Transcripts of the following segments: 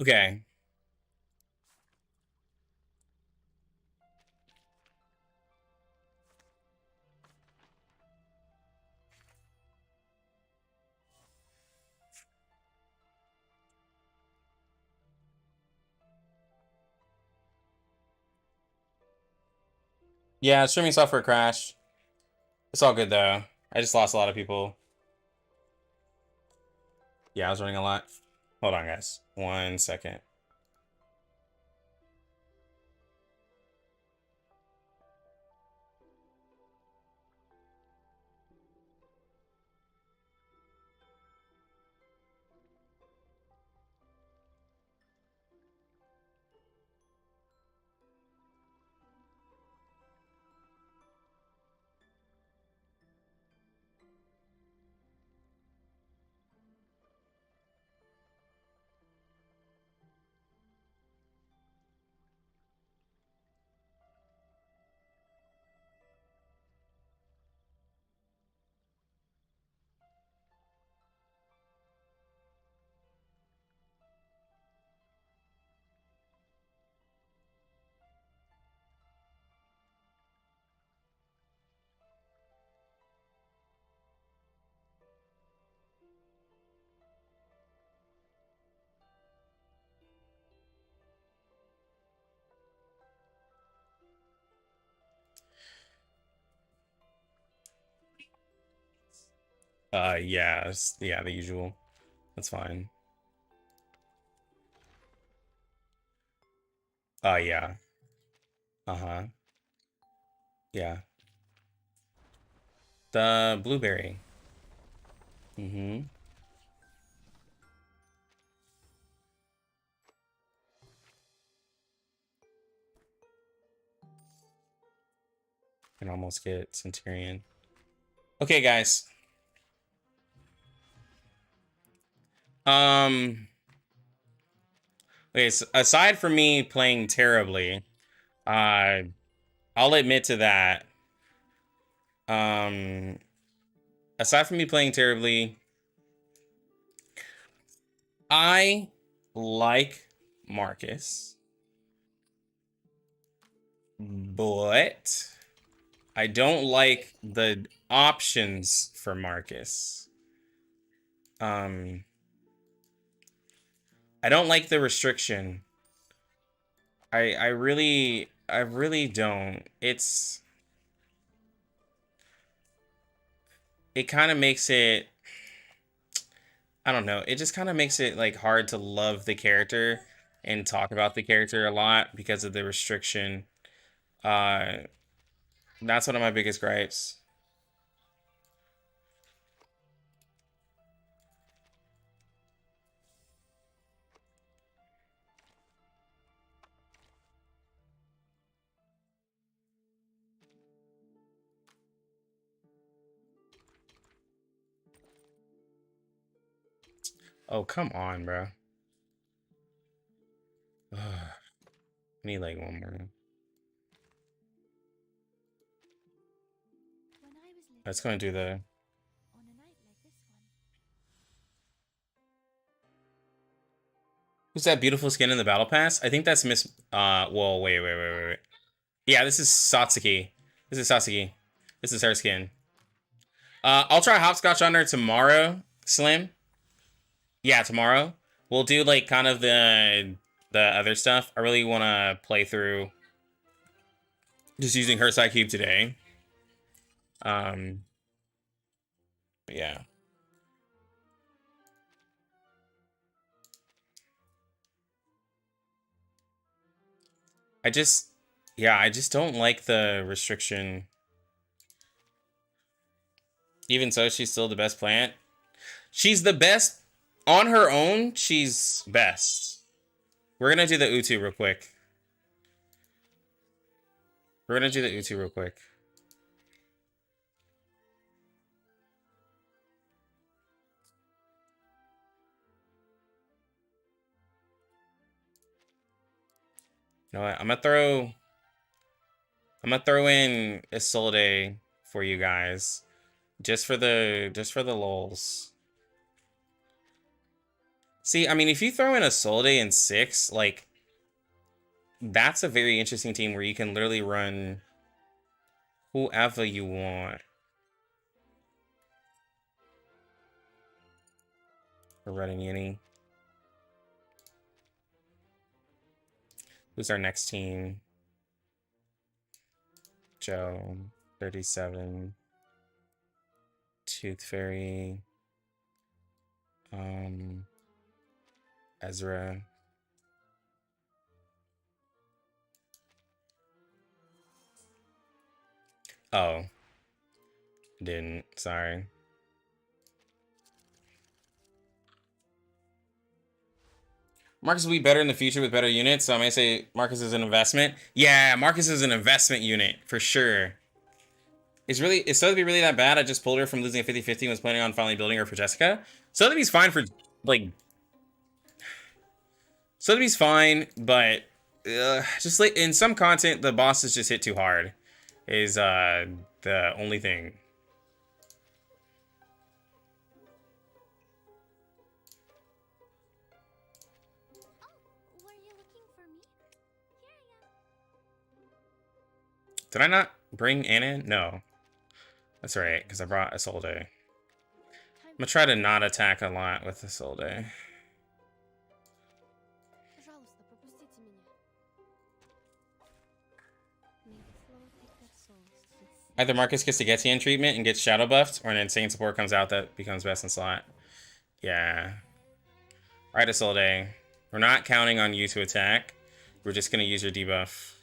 Okay. Yeah, streaming software crashed. It's all good though. I just lost a lot of people. Yeah, I was running a lot. Hold on, guys. 1 second. Yeah, yeah, the usual. That's fine. Yeah. Uh-huh. Yeah. The blueberry. Mm-hmm. Can almost get Centurion. Okay, guys. Um, okay, so aside from me playing terribly, uh, I'll admit to that. Um, aside from me playing terribly, I like Marcus, but I don't like the options for Marcus. Um, I don't like the restriction. I really don't. It kind of makes it, I don't know. It just kind of makes it like hard to love the character and talk about the character a lot because of the restriction. Uh, that's one of my biggest gripes. Oh, come on, bro. I need like one more. Let's go and do the. Who's that beautiful skin in the battle pass? I think that's Miss. Whoa, wait. Yeah, this is Satsuki. This is Satsuki. This is her skin. I'll try hopscotch on her tomorrow, Slim. Yeah, tomorrow we'll do like kind of the other stuff. I really want to play through just using her side cube today. Um, yeah. I just, yeah, I just don't like the restriction. Even so, she's still the best plant. She's the best on her own. She's best. We're gonna do the Utu real quick. We're gonna do the Utu real quick. You know what? I'm gonna throw in Isolde for you guys. Just for the lulz. See, I mean, if you throw in a Solde in 6, like, that's a very interesting team where you can literally run whoever you want. We're running Uni. Who's our next team? Joe, 37. Tooth Fairy. Ezra. Oh. Didn't. Sorry. Marcus will be better in the future with better units, so I may say Marcus is an investment. Yeah, Marcus is an investment unit, for sure. Is Sotheby really that bad? I just pulled her from losing a 50-50 and was planning on finally building her for Jessica. Sotheby's fine for, like... Sotheby's fine, but... just like, in some content, the bosses just hit too hard. Is, the only thing. Did I not bring Anna in? No. That's alright, because I brought Isolde. I'm gonna try to not attack a lot with Isolde. Either Marcus gets the Getian treatment and gets shadow buffed, or an insane support comes out that becomes best in slot. Yeah. Alright, Isolde. We're not counting on you to attack. We're just gonna use your debuff.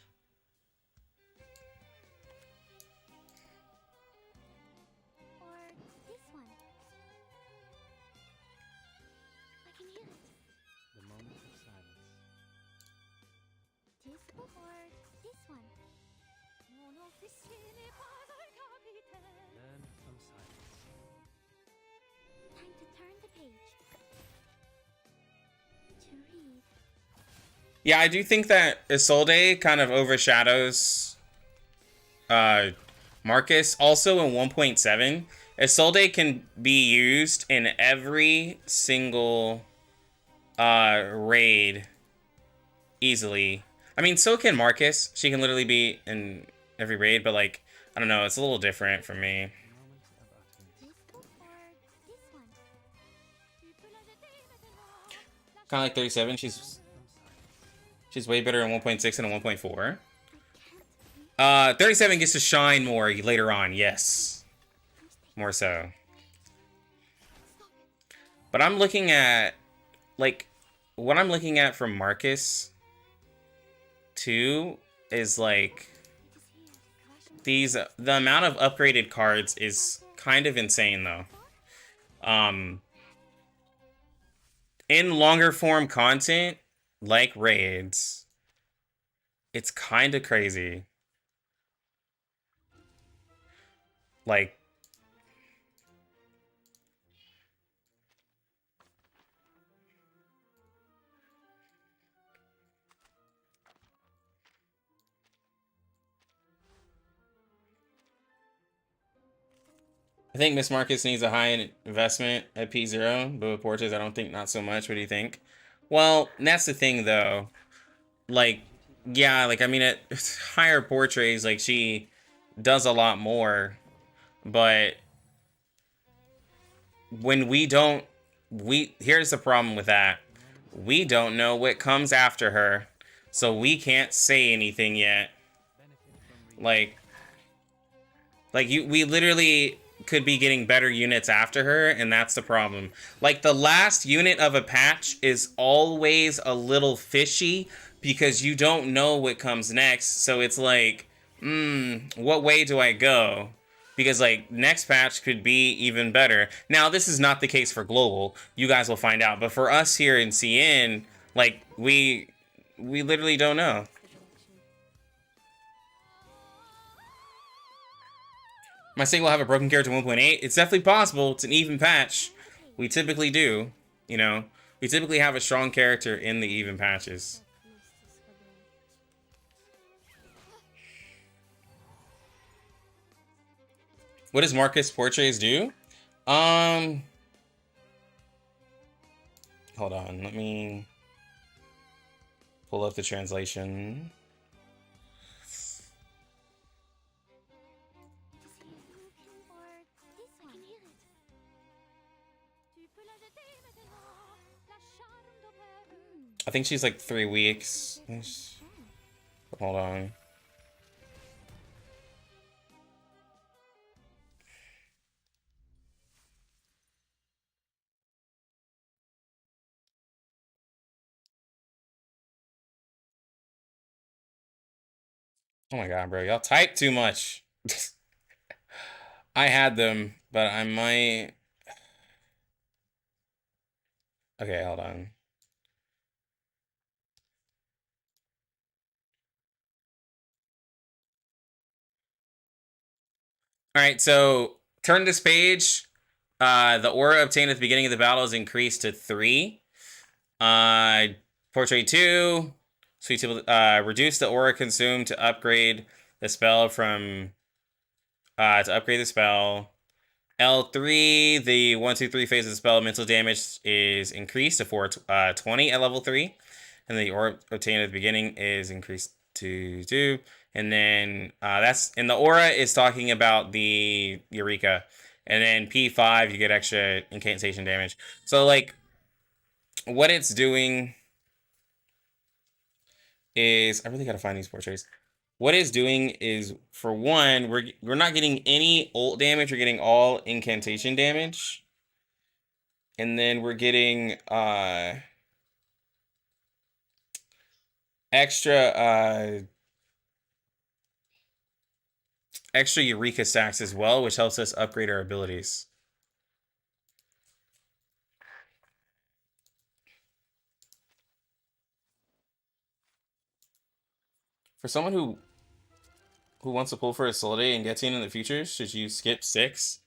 Yeah, I do think that Isolde kind of overshadows Marcus. Also in 1.7, Isolde can be used in every single raid easily. I mean, so can Marcus. She can literally be in every raid, but like, I don't know, it's a little different for me. Kind of like 37, she's way better in 1.6 and in 1.4. 37 gets to shine more later on, yes. More so. But I'm looking at, like, what I'm looking at from Marcus, too, is, like, the amount of upgraded cards is kind of insane, though. In longer form content, like raids, it's kind of crazy. Like, I think Miss Marcus needs a high investment at P0, but with Porches, I don't think not so much. What do you think? Well, that's the thing, though. Like, yeah, like, I mean, at higher portraits, like, she does a lot more, but when here's the problem with that. We don't know what comes after her, so we can't say anything yet. Like we literally could be getting better units after her, and that's the problem. Like, the last unit of a patch is always a little fishy because you don't know what comes next, so it's like, what way do I go? Because, like, next patch could be even better. Now, this is not the case for global. You guys will find out. But for us here in CN, like, we literally don't know. Am I saying we'll have a broken character 1.8? It's definitely possible. It's an even patch. We typically do. You know, we typically have a strong character in the even patches. What does Marcus Portraits do? Hold on, let me pull up the translation. I think she's like 3 weeks. Hold on. Oh my god, bro. Y'all type too much. I had them, but I might... Okay, hold on. Alright, so turn this page. The aura obtained at the beginning of the battle is increased to 3. Portrait 2. Sweet reduce the aura consumed to upgrade the spell from... to upgrade the spell. L3, the 1, 2, 3 phase of the spell mental damage is increased to 420 at level 3. And the aura obtained at the beginning is increased to 2. And then and the aura is talking about the Eureka. And then P5, you get extra incantation damage. So, like, what it's doing is... I really gotta find these portraits. What it's doing is, for one, we're not getting any ult damage. We're getting all incantation damage. And then we're getting extra Eureka stacks as well, which helps us upgrade our abilities. For someone who wants to pull for a Solidate and gets in the future, should you skip 6?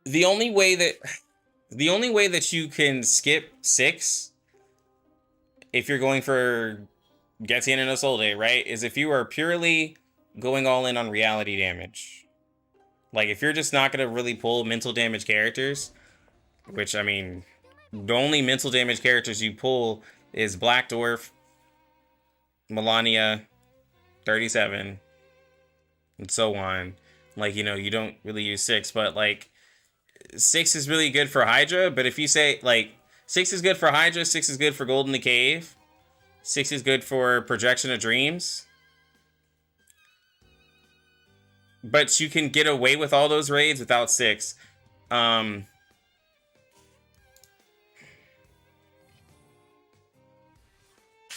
The only way that you can skip 6, if you're going for Getian and a Solidate, right, is if you are purely going all in on reality damage. Like, if you're just not going to really pull mental damage characters, which, I mean, the only mental damage characters you pull is Black Dwarf, Melania, 37, and so on. Like, you know, you don't really use 6, but, like, 6 is really good for Hydra, but if you say, like, 6 is good for Hydra, 6 is good for Gold in the Cave, 6 is good for Projection of Dreams. But you can get away with all those raids without 6. It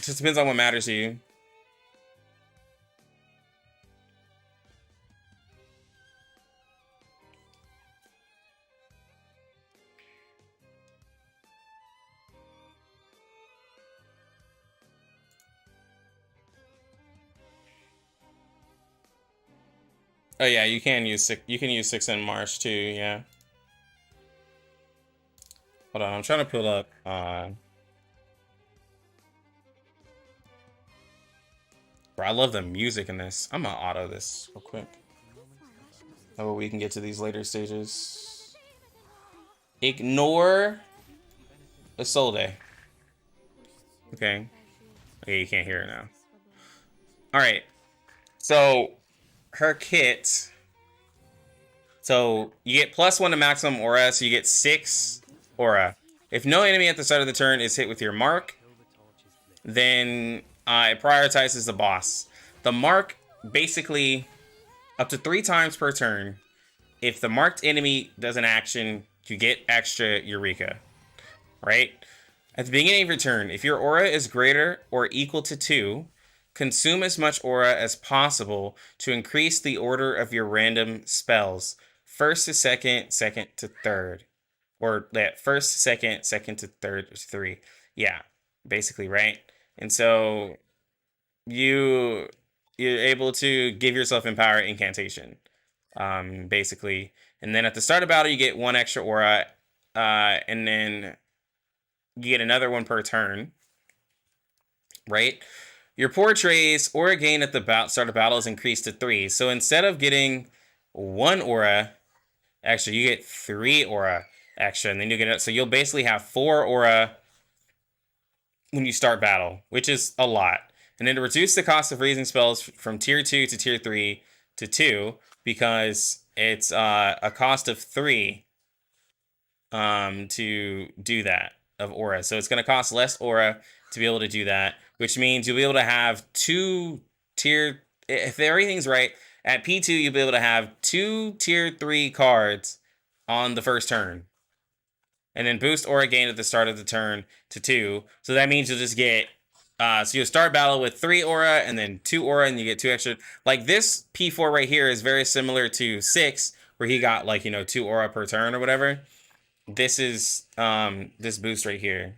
just depends on what matters to you. Oh yeah, you can use 6. You can use 6 in March too. Yeah. Hold on, I'm trying to pull up. Bro, I love the music in this. I'm gonna auto this real quick. Oh, we can get to these later stages. Ignore Isolde. Okay. Okay, you can't hear it now. Alright. So, her kit. So, you get +1 to maximum aura, so you get 6 aura. If no enemy at the start of the turn is hit with your mark, then it prioritizes the boss. The mark, basically, up to 3 times per turn, if the marked enemy does an action, you get extra Eureka. Right? At the beginning of your turn, if your aura is greater or equal to 2, consume as much aura as possible to increase the order of your random spells. First to second, second to third. Or that first, second, second to third, 3. Yeah, basically, right? And so you're able to give yourself Empower Incantation, basically. And then at the start of battle, you get 1 extra aura, and then you get another one per turn, right? Your portraits aura gain at the start of battle is increased to 3. So instead of getting 1 aura, actually you get 3 aura. extra, and then you get it. So you'll basically have 4 aura when you start battle, which is a lot. And then to reduce the cost of raising spells from tier 2 to tier 3 to 2, because it's a cost of 3 to do that of aura. So it's going to cost less aura to be able to do that, which means you'll be able to have 2 tier, if everything's right, at P2 you'll be able to have 2 tier 3 cards on the first turn. And then boost aura gain at the start of the turn to 2. So that means you'll just get, so you'll start battle with 3 aura and then 2 aura, and you get 2 extra. Like this P4 right here is very similar to 6, where he got like, 2 aura per turn or whatever. This is this boost right here.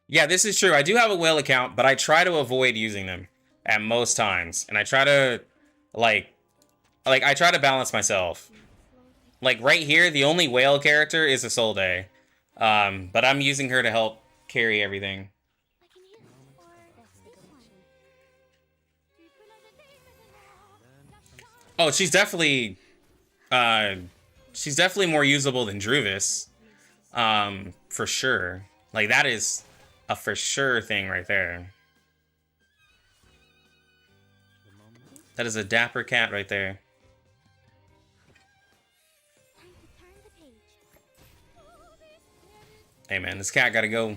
Yeah, this is true. I do have a whale account, but I try to avoid using them at most times. And I try to like I try to balance myself. Like right here, the only whale character is Isolde. But I'm using her to help carry everything. Oh, she's definitely more usable than Druvis. For sure. Like that is a for sure thing right there. That is a dapper cat right there. Hey man, this cat gotta go.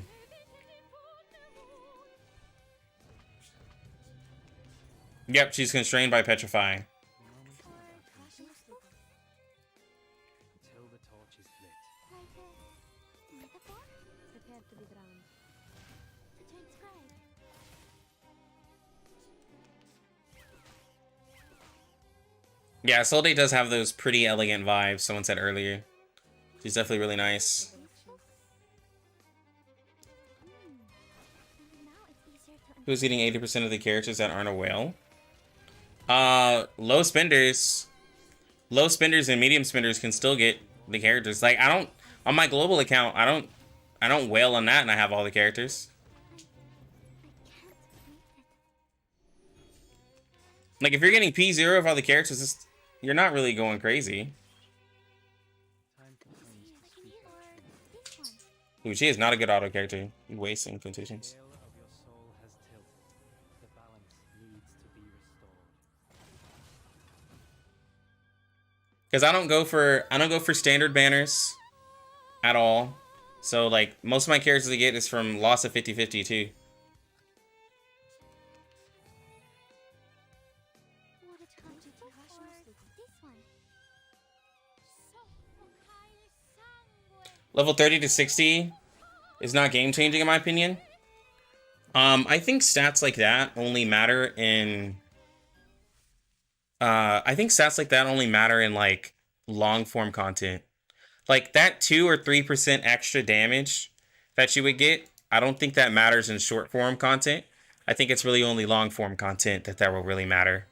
Yep, she's constrained by petrifying. Yeah, Solde does have those pretty elegant vibes someone said earlier. She's definitely really nice. Who's getting 80% of the characters that aren't a whale? Low spenders and medium spenders can still get the characters. Like I don't, on my global account, I don't whale on that and I have all the characters. Like if you're getting P0 of all the characters, you're not really going crazy. Ooh, she is not a good auto character. You're wasting quotations. Because I don't go for standard banners at all. So like most of my characters I get is from loss of 50-50 too. Level 30 to 60 is not game changing in my opinion. I think stats like that only matter in like long form content. Like that 2 or 3% extra damage that you would get, I don't think that matters in short form content. I think it's really only long form content that will really matter.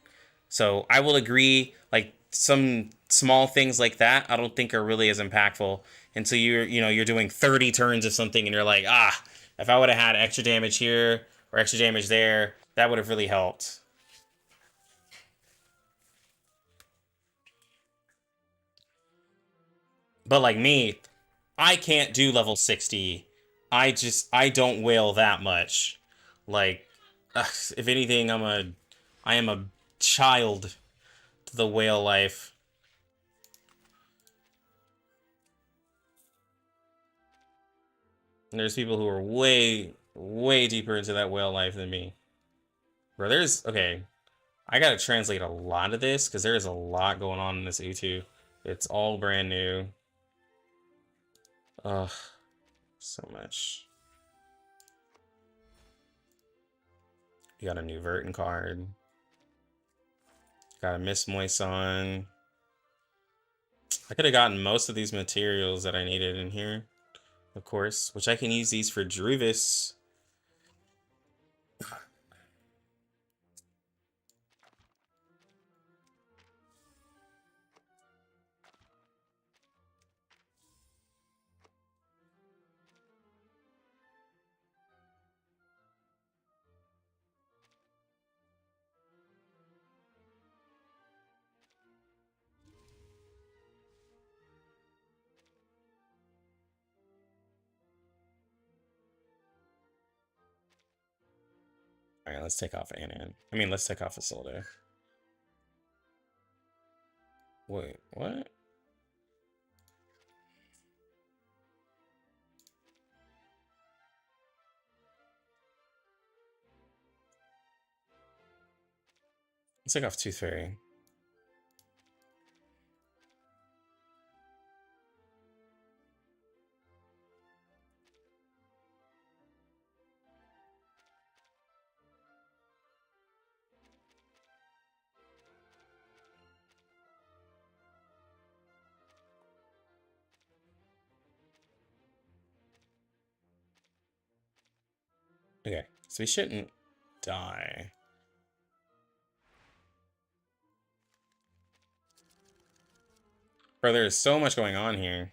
So I will agree, like some small things like that, I don't think are really as impactful until you're doing 30 turns of something and you're like, if I would have had extra damage here or extra damage there, that would have really helped. But like me, I can't do level 60. I don't wail that much. Like, if anything, I am a child to the whale life. And there's people who are way, way deeper into that whale life than me. Bro, okay, I gotta translate a lot of this, because there's a lot going on in this U2. It's all brand new. Ugh, so much. You got a new Vertin card. Got a Miss Moison. I could have gotten most of these materials that I needed in here, of course, which I can use these for Druvis. All right, let's take off Anan. I mean, let's take off Isolde. Wait, what? Let's take off Tooth Fairy. Okay, so we shouldn't die. Bro, there is so much going on here.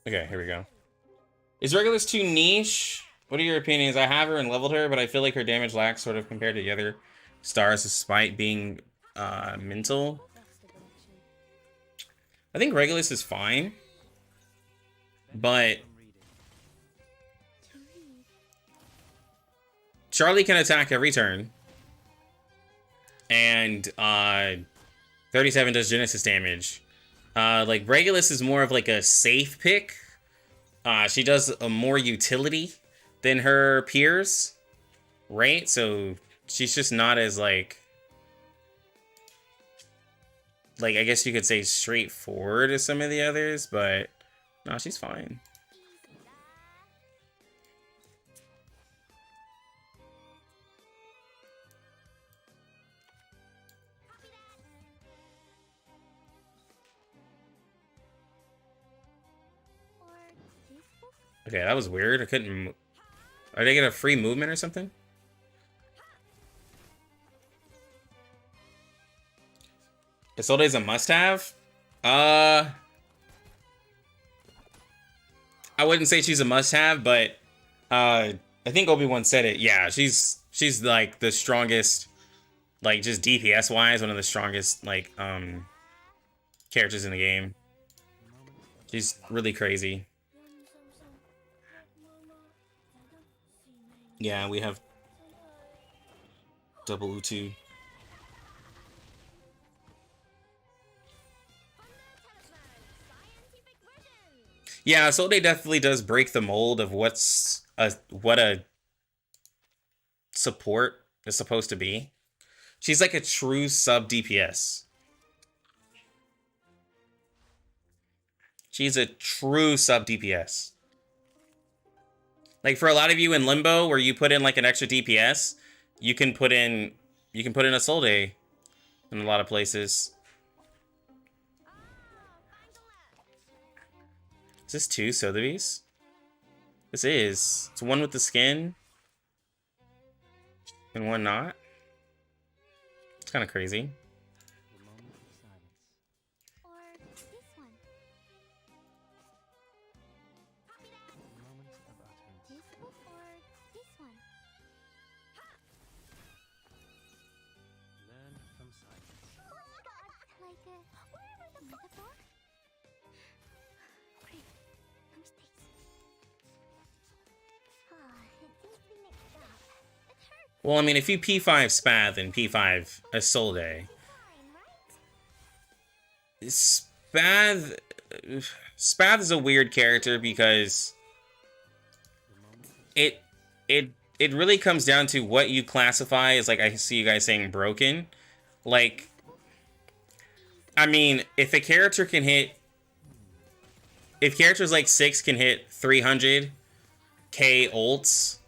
Okay, here we go. Is Regulus too niche? What are your opinions? I have her and leveled her, but I feel like her damage lacks sort of compared to the other stars despite being mental. I think Regulus is fine, but Charlie can attack every turn, and 37 does Genesis damage. Like Regulus is more of like a safe pick. She does a more utility than her peers, right? So she's just not as like I guess you could say straightforward as some of the others, but no, she's fine. Okay, that was weird. I couldn't. Are they get a free movement or something? Isolde's a must-have. I wouldn't say she's a must-have, but I think Obi-Wan said it. Yeah, she's like the strongest, like just DPS wise, one of the strongest like characters in the game. She's really crazy. Yeah, we have double Utu. Yeah, Isolde definitely does break the mold of what a support is supposed to be. She's like a true sub DPS. She's a true sub DPS. Like for a lot of you in Limbo, where you put in like an extra DPS, you can put in Isolde in a lot of places. Is this two Sotheby's? This is. It's one with the skin and one not. It's kind of crazy. Well, I mean, if you P5 Spath and P5 Isolde, Spath is a weird character because it it really comes down to what you classify as, like, I see you guys saying broken. Like, I mean, if a character can hit, if characters like 6 can hit 300k ults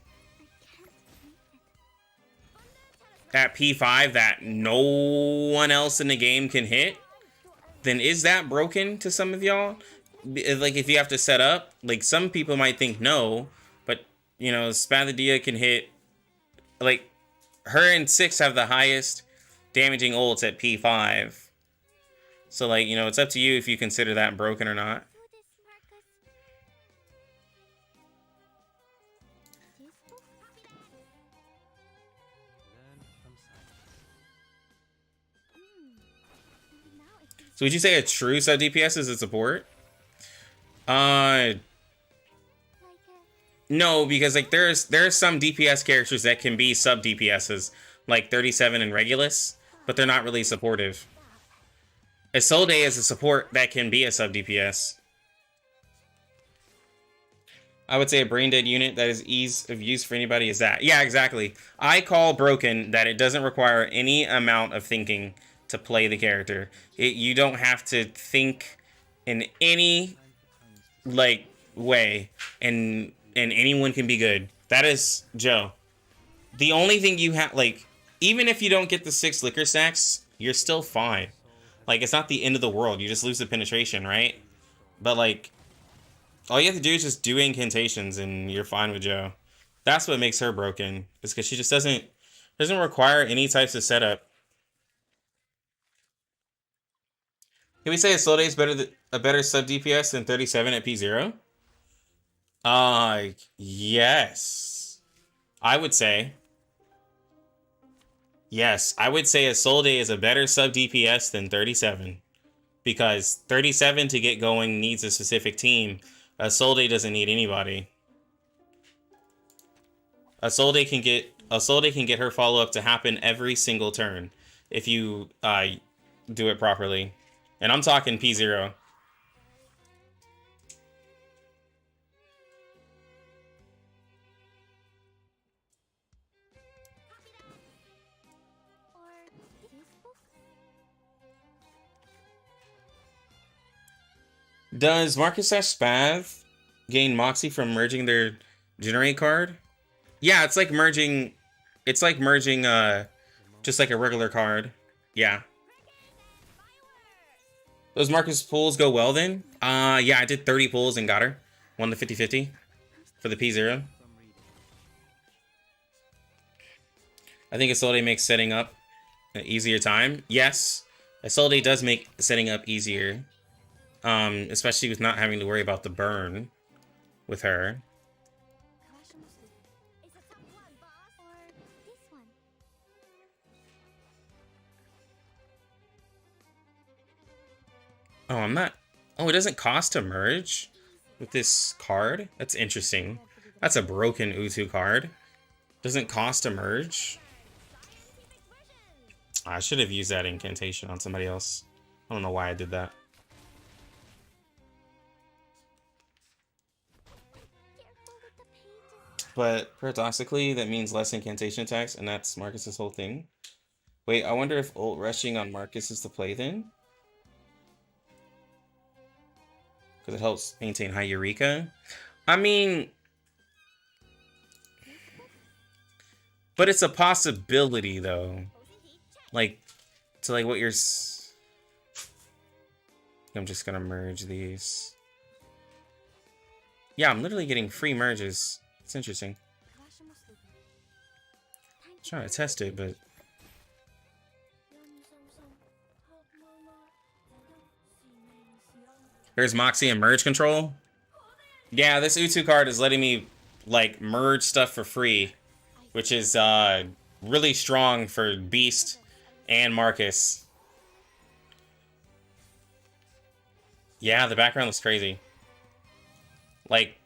at P5 that no one else in the game can hit, then is that broken to some of y'all? Like, if you have to set up, like, some people might think no, but, you know, Spathadia can hit, like, her and 6 have the highest damaging ults at P5. So, like, you know, it's up to you if you consider that broken or not. So would you say a true sub-DPS is a support? No, because, like, there's some DPS characters that can be sub-DPSs, like 37 and Regulus, but they're not really supportive. Isolde is a support that can be a sub-DPS. I would say a brain-dead unit that is ease of use for anybody is that. Yeah, exactly. I call broken that it doesn't require any amount of thinking to play the character. You don't have to think in any, like, way, and anyone can be good. That is Joe. The only thing you have, like, even if you don't get the 6 liquor stacks, you're still fine. Like, it's not the end of the world. You just lose the penetration, right? But, like, all you have to do is just do incantations and you're fine with Joe. That's what makes her broken. Is because she just doesn't require any types of setup. Can we say Isolde is a better sub DPS than 37 at P0? Yes. I would say. Yes, I would say Isolde is a better sub DPS than 37. Because 37 to get going needs a specific team. Isolde doesn't need anybody. Isolde can get her follow-up to happen every single turn if you do it properly. And I'm talking P0. Does Marcus Spath gain Moxie from merging their generate card? Yeah, it's like merging just like a regular card. Yeah. Those Marcus pulls go well then? Yeah, I did 30 pulls and got her. Won the 50-50 for the P0. I think Isolde makes setting up an easier time. Yes, Isolde does make setting up easier. Especially with not having to worry about the burn with her. Oh, I'm not... Oh, it doesn't cost to merge with this card? That's interesting. That's a broken Utu card. Doesn't cost to merge. I should have used that incantation on somebody else. I don't know why I did that. But paradoxically, that means less incantation attacks, and that's Marcus's whole thing. Wait, I wonder if ult rushing on Marcus is the play then? Because it helps maintain high Eureka. I mean... But it's a possibility, though. Like, to like what you're... I'm just gonna merge these. Yeah, I'm literally getting free merges. It's interesting. I'm trying to test it, but... Here's Moxie and merge control. Yeah, this Utu card is letting me, like, merge stuff for free. Which is, really strong for Beast and Marcus. Yeah, the background looks crazy. Like...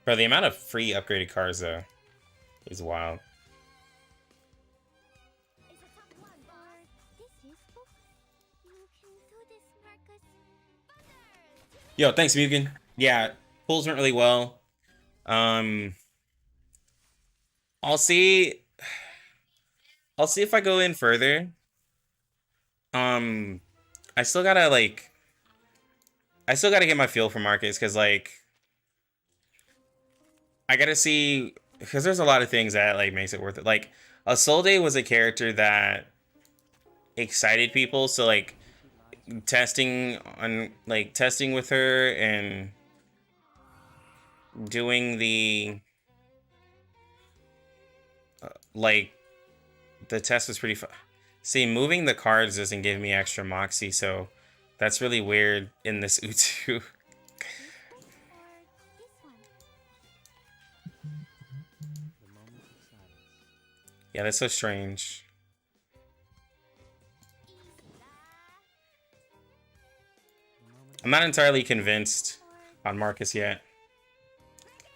Bro, the amount of free upgraded cards, though, is wild. Yo, thanks, Mugen. Yeah, pulls went really well. Um, I'll see. I'll see if I go in further. Um, I still gotta like. I still gotta get my feel for markets because like I gotta see because there's a lot of things that like makes it worth it. Like Isolde was a character that excited people, so like testing with her and doing the like the test was pretty fun. See, moving the cards doesn't give me extra moxie, so that's really weird in this Utu. Yeah, that's so strange. I'm not entirely convinced on Marcus yet.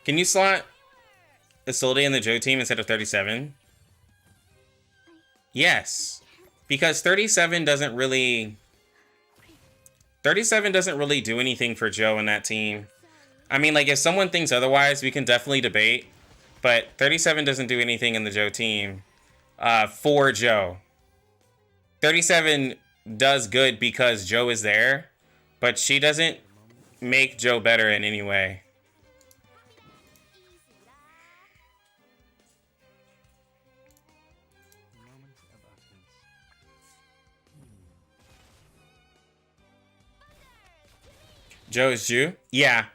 Can you slot Isolde in the Joe team instead of 37? Yes. Because 37 doesn't really do anything for Joe in that team. I mean, like, if someone thinks otherwise, we can definitely debate. But 37 doesn't do anything in the Joe team for Joe. 37 does good because Joe is there, but she doesn't make Joe better in any way. Joe is Jew? Yeah.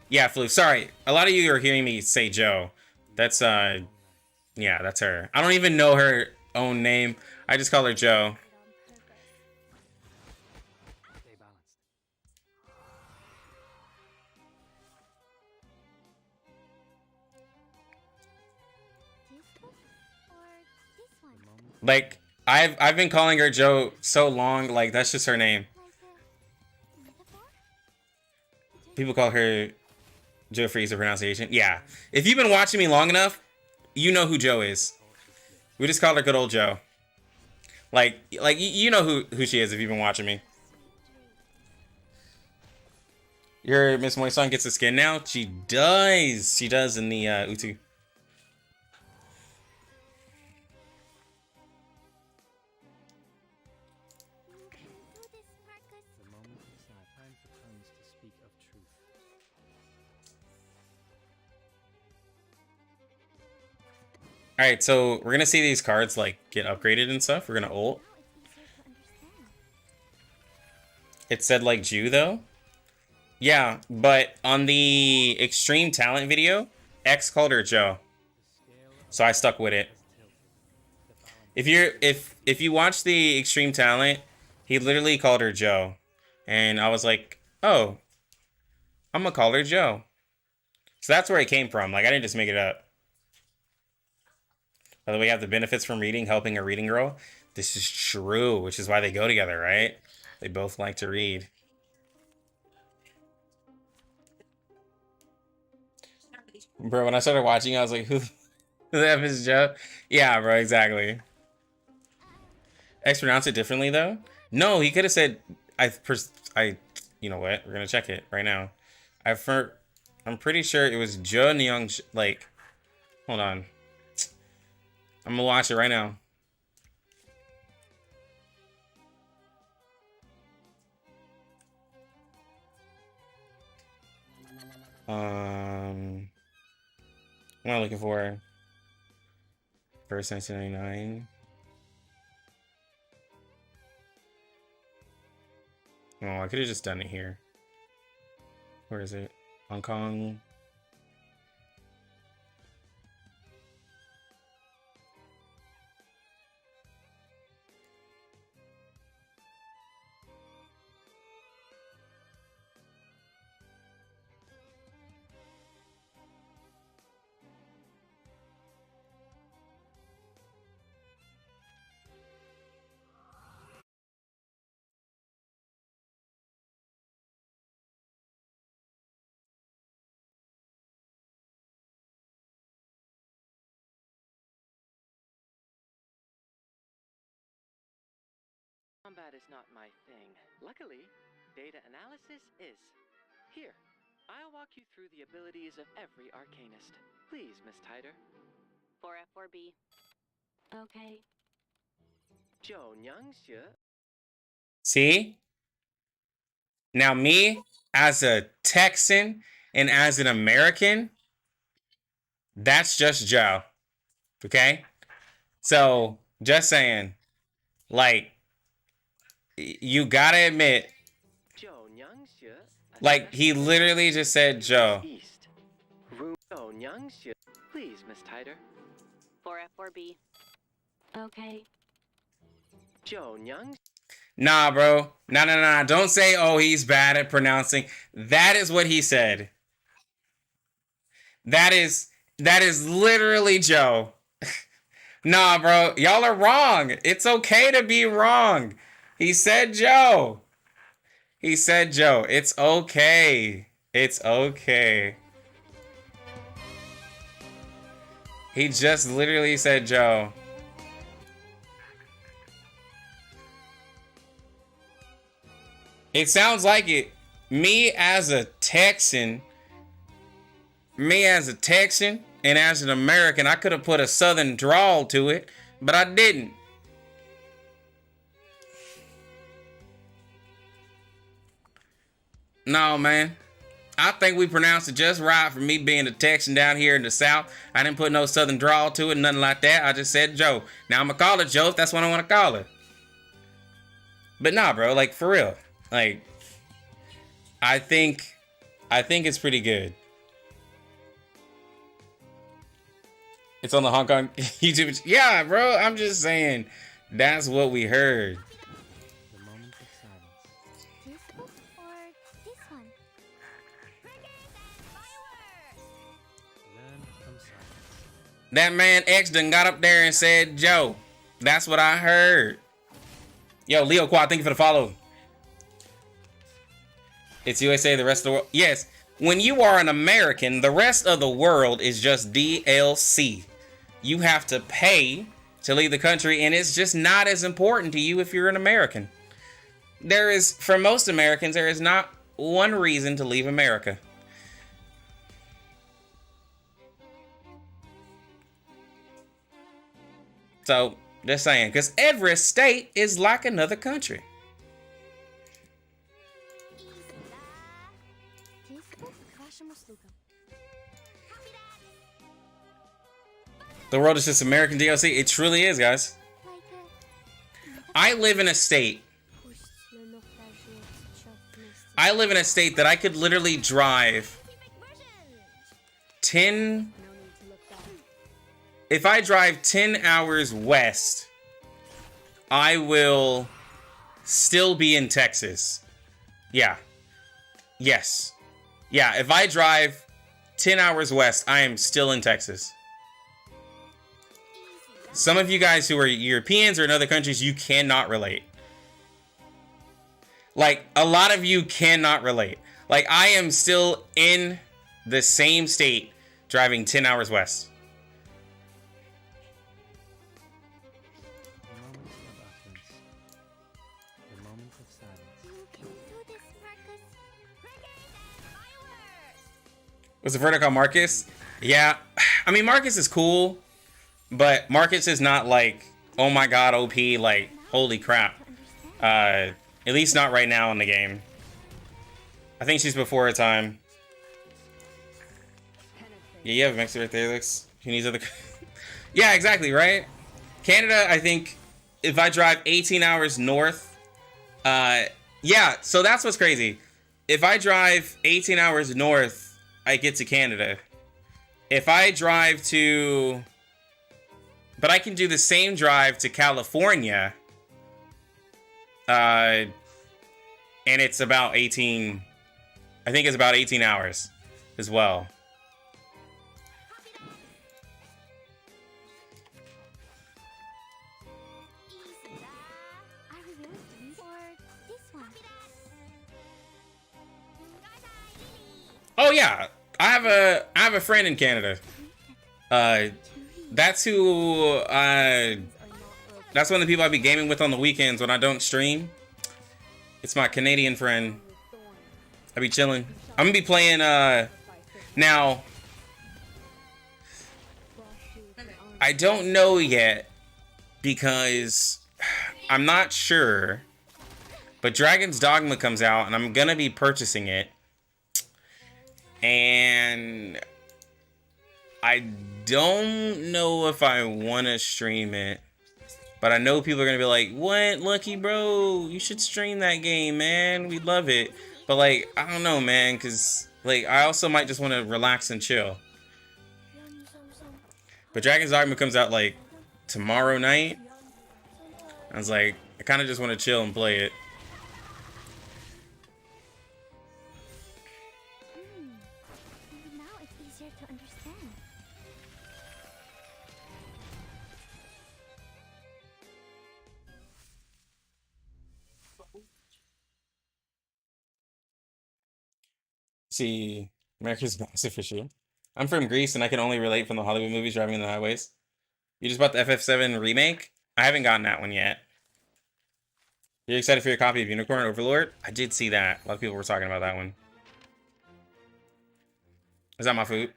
Yeah, Flu. Sorry. A lot of you are hearing me say Joe. That's, yeah, that's her. I don't even know her own name. I just call her Joe. Like, I've been calling her Joe so long, like, that's just her name. People call her Joe for ease of pronunciation. Yeah. If you've been watching me long enough, you know who Joe is. We just call her good old Joe. Like you know who she is if you've been watching me. Your Miss Moisson gets a skin now? She does. She does in the Utu. Alright, so we're gonna see these cards like get upgraded and stuff. We're gonna ult. It said like Jew though. Yeah, but on the extreme talent video, X called her Joe. So I stuck with it. If you watch the extreme talent, he literally called her Joe. And I was like, oh, I'm gonna call her Joe. So that's where it came from. Like I didn't just make it up. By the way, we have the benefits from reading, helping a reading girl. This is true, which is why they go together, right? They both like to read. Bro, when I started watching, I was like, who the F is Joe? Yeah, bro, exactly. X pronounce it differently, though? No, he could have said, you know what? We're going to check it right now. I'm pretty sure it was Joe Nyong, like, hold on. I'm going to watch it right now. What am I looking for? First 1999. Oh, I could have just done it here. Where is it? Hong Kong. Combat is not my thing. Luckily, data analysis is. Here, I'll walk you through the abilities of every arcanist. Please, Miss Tider. 4F4B. Okay. See? Now me, as a Texan and as an American, that's just Joe. Okay? So, just saying, like, you gotta admit, like, he literally just said Joe. Please, Miss Tider. 4F4B. Okay. Nah, bro. Nah. Don't say, oh, he's bad at pronouncing. That is what he said. That is literally Joe. Nah, bro. Y'all are wrong. It's okay to be wrong. He said Joe. He said Joe. It's okay. It's okay. He just literally said Joe. It sounds like it. Me as a Texan and as an American, I could have put a southern drawl to it, but I didn't. No, man. I think we pronounced it just right for me being a Texan down here in the South. I didn't put no southern drawl to it, nothing like that. I just said Joe. Now I'm going to call it Joe if that's what I want to call it. But nah, bro, like, for real. Like, I think it's pretty good. It's on the Hong Kong YouTube. Yeah, bro, I'm just saying that's what we heard. The moment of silence. This book or this one? Learn from silence. That man X done got up there and said Joe. That's what I heard. Yo, Leo Quad, thank you for the follow. It's USA, the rest of the world. Yes, when you are an American, the rest of the world is just DLC. You have to pay to leave the country, and it's just not as important to you if you're an American. For most Americans, there is not one reason to leave America. So, just saying, because every state is like another country. The world is just American DLC. It truly is, guys. I live in a state. That I could literally drive 10. If I drive 10 hours west, I will still be in Texas. Yeah. Yes. Yeah, if I drive 10 hours west, I am still in Texas. Some of you guys who are Europeans or in other countries, you cannot relate. Like, a lot of you cannot relate. Like, I am still in the same state driving 10 hours west. The moment of utterance. The moment of silence. Was the verdict on Marcus? Yeah. I mean, Marcus is cool. But Marcus is not like, oh my god, OP, like, holy crap. At least not right now in the game. I think she's before her time. Yeah, you have Mexico right there, Alex. Who needs other... Yeah, exactly, right? Canada, I think, if I drive 18 hours north... yeah, so that's what's crazy. If I drive 18 hours north, I get to Canada. If I drive to... But I can do the same drive to California. And it's about 18... I think it's about 18 hours as well. Oh yeah, I have a friend in Canada. That's who that's one of the people I be gaming with on the weekends when I don't stream. It's my Canadian friend. I be chilling. I'm gonna be playing now. I don't know yet because I'm not sure. But Dragon's Dogma comes out and I'm gonna be purchasing it. And I don't know if I want to stream it. But I know people are gonna be like, "What, Lucky bro? You should stream that game, man. We love it." But like, I don't know, man, because like I also might just want to relax and chill. But Dragon's Dogma comes out like tomorrow night. I was like, I kind of just want to chill and play it. Now it's easier to understand. See, America's massive issue. I'm from Greece and I can only relate from the Hollywood movies driving in the highways. You just bought the FF7 remake? I haven't gotten that one yet. You're excited for your copy of Unicorn Overlord? I did see that. A lot of people were talking about that one. Is that my food?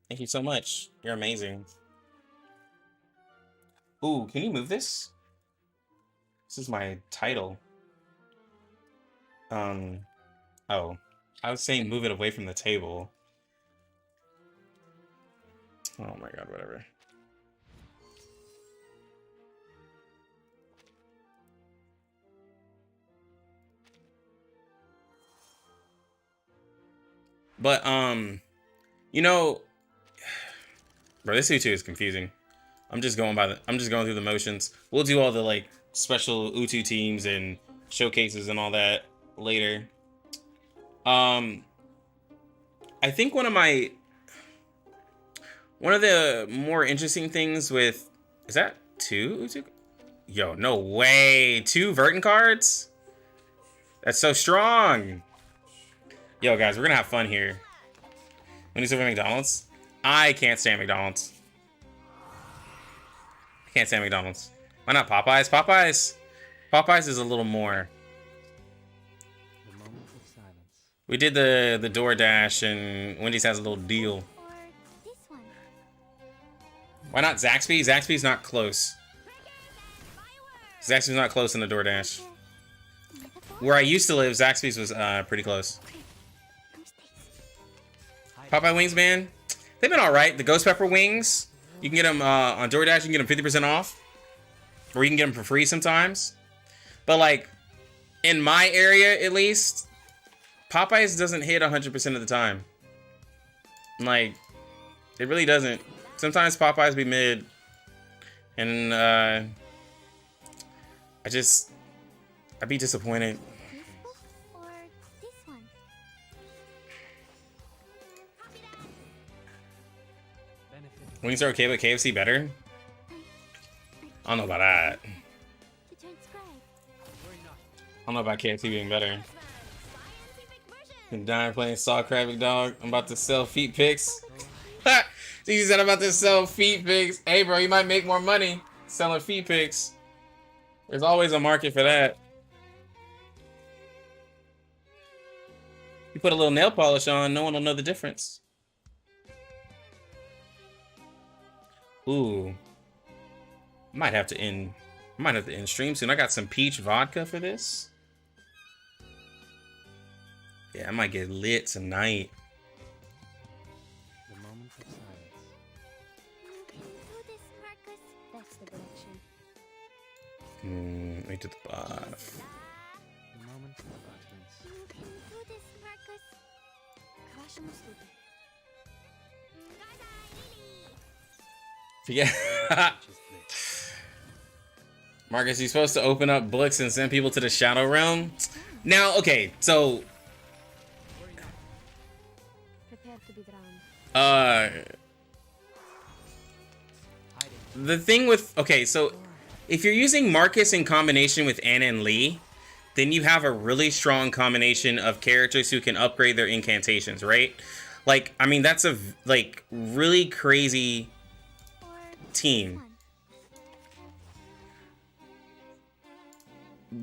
Thank you so much. You're amazing. Ooh, can you move this? This is my title. Oh. I was saying move it away from the table. Oh my god, whatever. But you know, bro, this U2 is confusing. I'm just going through the motions. We'll do all the like special U2 teams and showcases and all that later. I think one of the more interesting things with, is that two U2? Yo, no way. 2 Vertin cards? That's so strong. Yo, guys, we're gonna have fun here. When you serve at McDonald's? I can't stand McDonald's. I can't stand McDonald's. Why not Popeyes? Popeyes is a little more. The moment of silence. We did the DoorDash and Wendy's has a little deal. Or this one. Why not Zaxby? Zaxby's not close. Zaxby's not close in the DoorDash. Where I used to live, Zaxby's was pretty close. Popeye wings, man. They've been alright. The ghost pepper wings, you can get them on DoorDash, you can get them 50% off. Or you can get them for free sometimes. But like, in my area at least, Popeyes doesn't hit 100% of the time. Like, it really doesn't. Sometimes Popeyes be mid. And I'd be disappointed. This book or this one? Benefit. Wings are okay, but KFC better? I don't know about that. To transcribe. I don't know about KFC being better. Been dying playing Saw Crabby Dog. I'm about to sell feet pics. He said I'm about to sell feet pics. Hey, bro, you might make more money selling feet pics. There's always a market for that. You put a little nail polish on, no one will know the difference. Ooh. Might have to end stream soon. I got some peach vodka for this. Yeah, I might get lit tonight. The moment of silence. You can do this, Marcus. That's the direction. Wait to the buff. The moment of utterance. You can do this, Marcus. Crush mo stupid. Yeah. Which is bliss. Marcus, you're supposed to open up books and send people to the Shadow Realm. Now, okay, so Prepare to be drowned. the thing with, okay, so if you're using Marcus in combination with Anna and Lee, then you have a really strong combination of characters who can upgrade their incantations, right? Like, I mean, that's a like really crazy Or team. this one.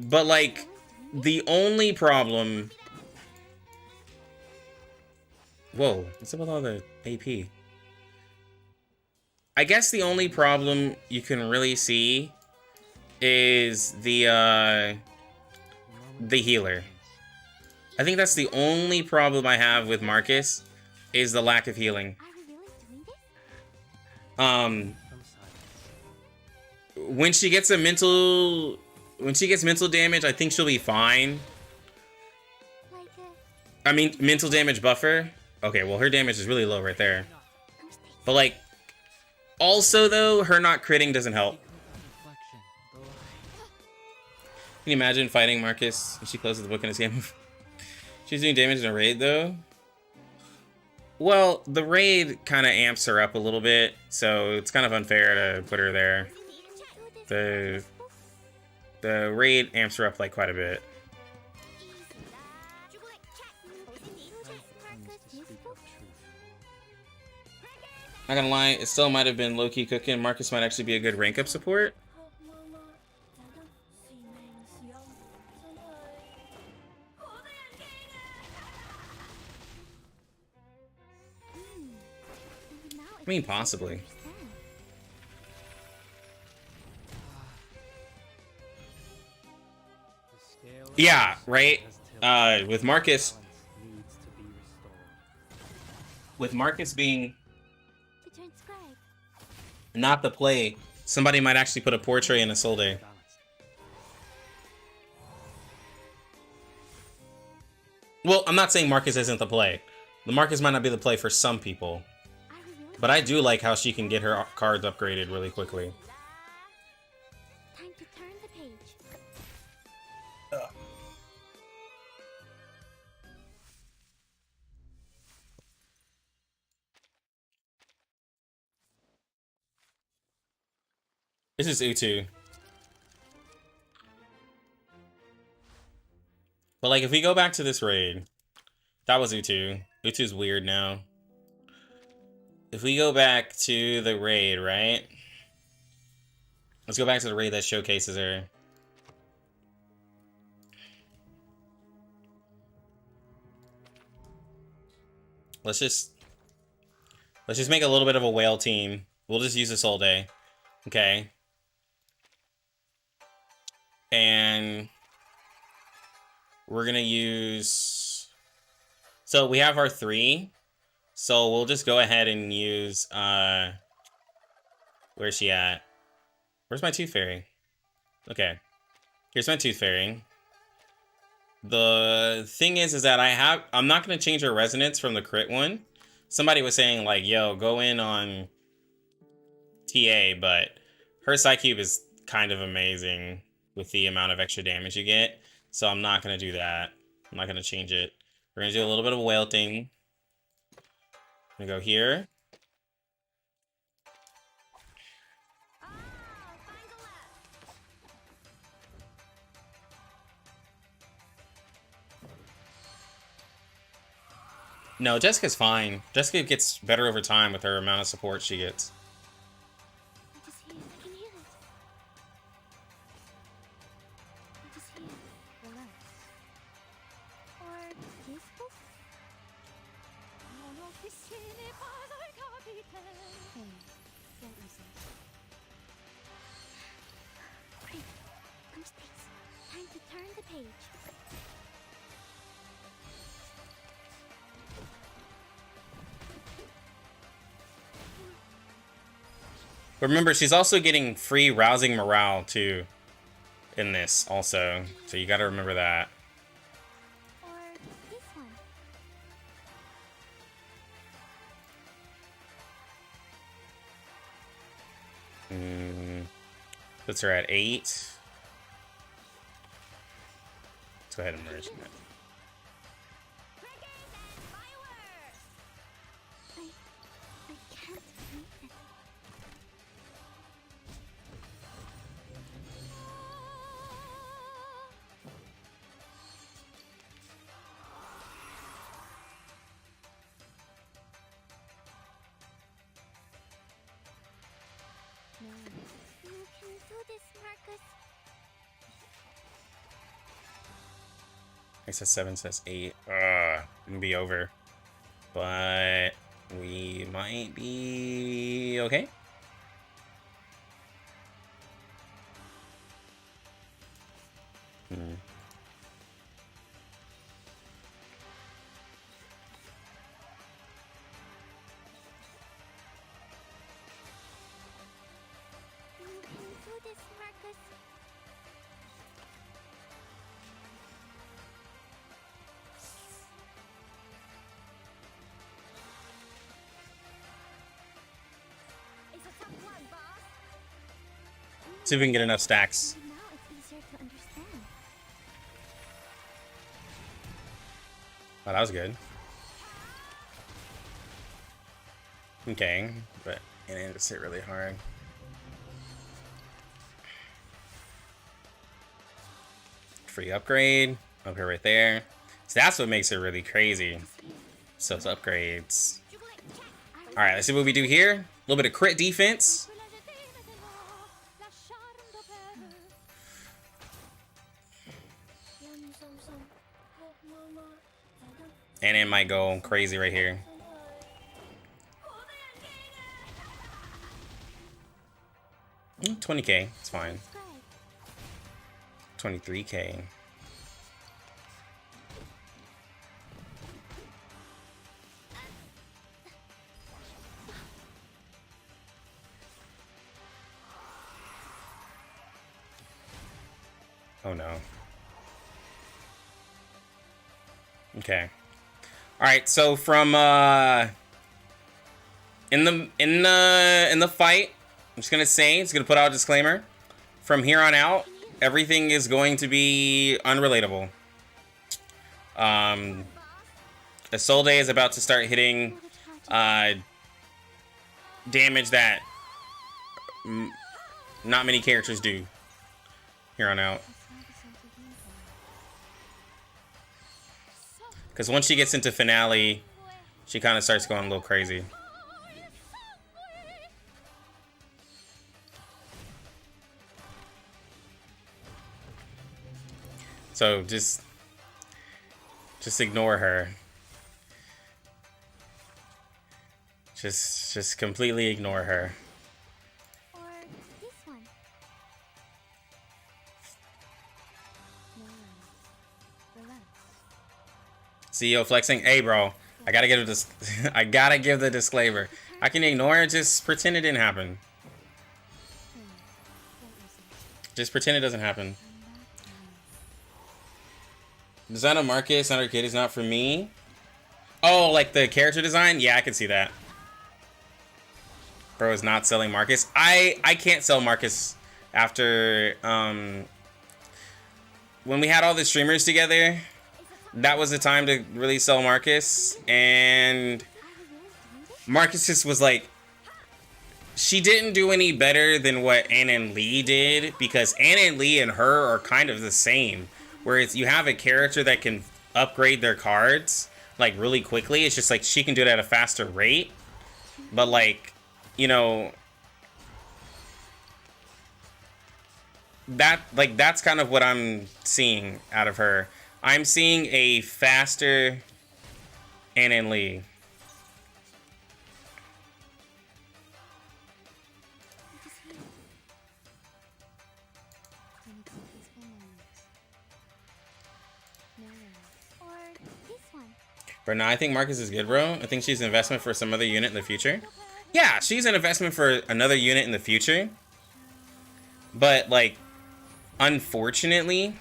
But like, the only problem Whoa, what's up with all the AP? I guess the only problem you can really see is the healer. I think that's the only problem I have with Marcus is the lack of healing. Are we really doing this? From silence. When she gets mental damage, I think she'll be fine. Like I mean, mental damage buffer. Okay, well, her damage is really low right there. But, like, also, though, her not critting doesn't help. Reflection. The light. Can you imagine fighting Marcus when she closes the book in this game? She's doing damage in a raid, though. Well, the raid kind of amps her up a little bit, so it's kind of unfair to put her there. The raid amps her up, like, quite a bit. Comes to speak of truth. Not gonna lie, it still might have been low-key cooking. Marcus might actually be a good rank-up support. I mean, possibly. The scale of Yeah, justice right? has tilted. With Marcus... Balance needs to be restored. With Marcus being To turn scribe. not the play, somebody might actually put a portrait in a Soul Day. Balanced. Well, I'm not saying Marcus isn't the play. The Marcus might not be the play for some people. Are we really? But I do like how she can get her cards upgraded really quickly. Time to turn the page. This is Utu. But like, if we go back to this raid, that was Utu. Utu's weird now. If we go back to the raid, right? Let's go back to the raid that showcases her. Let's just make a little bit of a whale team. We'll just use a Soul Day. Okay. And we're gonna use, so we have our 3. So we'll just go ahead and use where's she at? Where's my Tooth Fairy? Okay. Here's my Tooth Fairy. The thing is that I'm not gonna change her resonance from the crit one. Somebody was saying like, yo, go in on TA, but her Psy Cube is kind of amazing with the amount of extra damage you get. So I'm not gonna do that. I'm not gonna change it. We're gonna do a little bit of a whale thing. I'm gonna go here. No, Jessica's fine. Jessica gets better over time with her amount of support she gets. I just hear. I can hear it. I just hear. Relax. Or this book? Hey, don't listen. Quick, come Stace. Time to turn the page. But remember, she's also getting free rousing morale too in this also. So you gotta remember that. Or this one. Puts her at 8. Let's go ahead and merge that. I can't believe it. No, you can do this, Marcus. I said 7 says 8. Gonna be over. but we might be okay. You can do this, Marcus. It's a tough one, boss. See if we can get enough stacks. Now it's easier to understand. Oh, that was good. Okay, but it just hit really hard. Free upgrade. Okay, right there. So that's what makes it really crazy. So it's upgrades. Alright, let's see what we do here. A little bit of crit defense. And it might go crazy right here. Mm, 20k, it's fine. 23k. Oh no. Okay. All right, so from in the fight, I'm just gonna say, it's gonna put out a disclaimer. From here on out, everything is going to be unrelatable. Isolde is about to start hitting damage that not many characters do here on out. Because once she gets into finale, she kind of starts going a little crazy. So just ignore her. Just completely ignore her. Or this one. CEO flexing. Hey, bro. I gotta give this. I gotta give the disclaimer. I can ignore it. Just pretend it didn't happen. Just pretend it doesn't happen. Design of Marcus under Kid is not for me. Oh, like the character design? Yeah, I can see that. Bro is not selling Marcus. I can't sell Marcus after when we had all the streamers together. That was the time to really sell Marcus, and Marcus just was like, she didn't do any better than what Ann and Lee did, because Ann and Lee and her are kind of the same. Whereas you have a character that can upgrade their cards like really quickly. It's just like she can do it at a faster rate. But like, you know, that's kind of what I'm seeing out of her. I'm seeing a faster Ann and Lee. But no, I think Marcus is good, bro. I think she's an investment for some other unit in the future. Yeah, she's an investment for another unit in the future. But, like, unfortunately,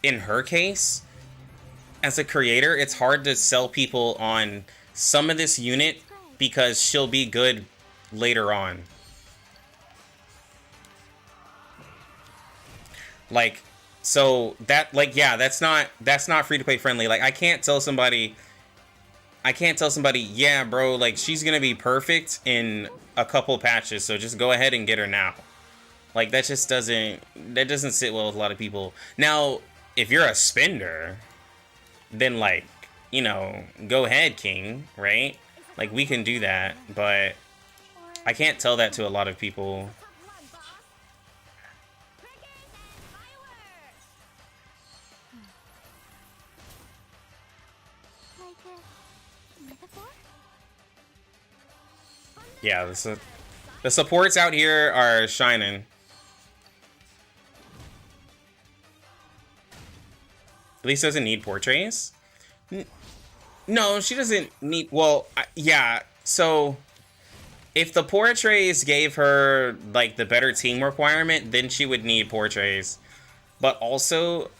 in her case, as a creator, it's hard to sell people on some of this unit because she'll be good later on. Like, so that, like, yeah, that's not free to play friendly. Like, I can't tell somebody, yeah, bro, like, she's gonna be perfect in a couple patches, so just go ahead and get her now. Like, that just doesn't sit well with a lot of people. Now, if you're a spender, then, like, you know, go ahead, King, right? Like, we can do that, but I can't tell that to a lot of people. metaphor? Yeah, the supports out here are shining. At least doesn't need portraits. No, she doesn't need. Well, yeah. So if the portraits gave her like the better team requirement, then she would need portraits. But also,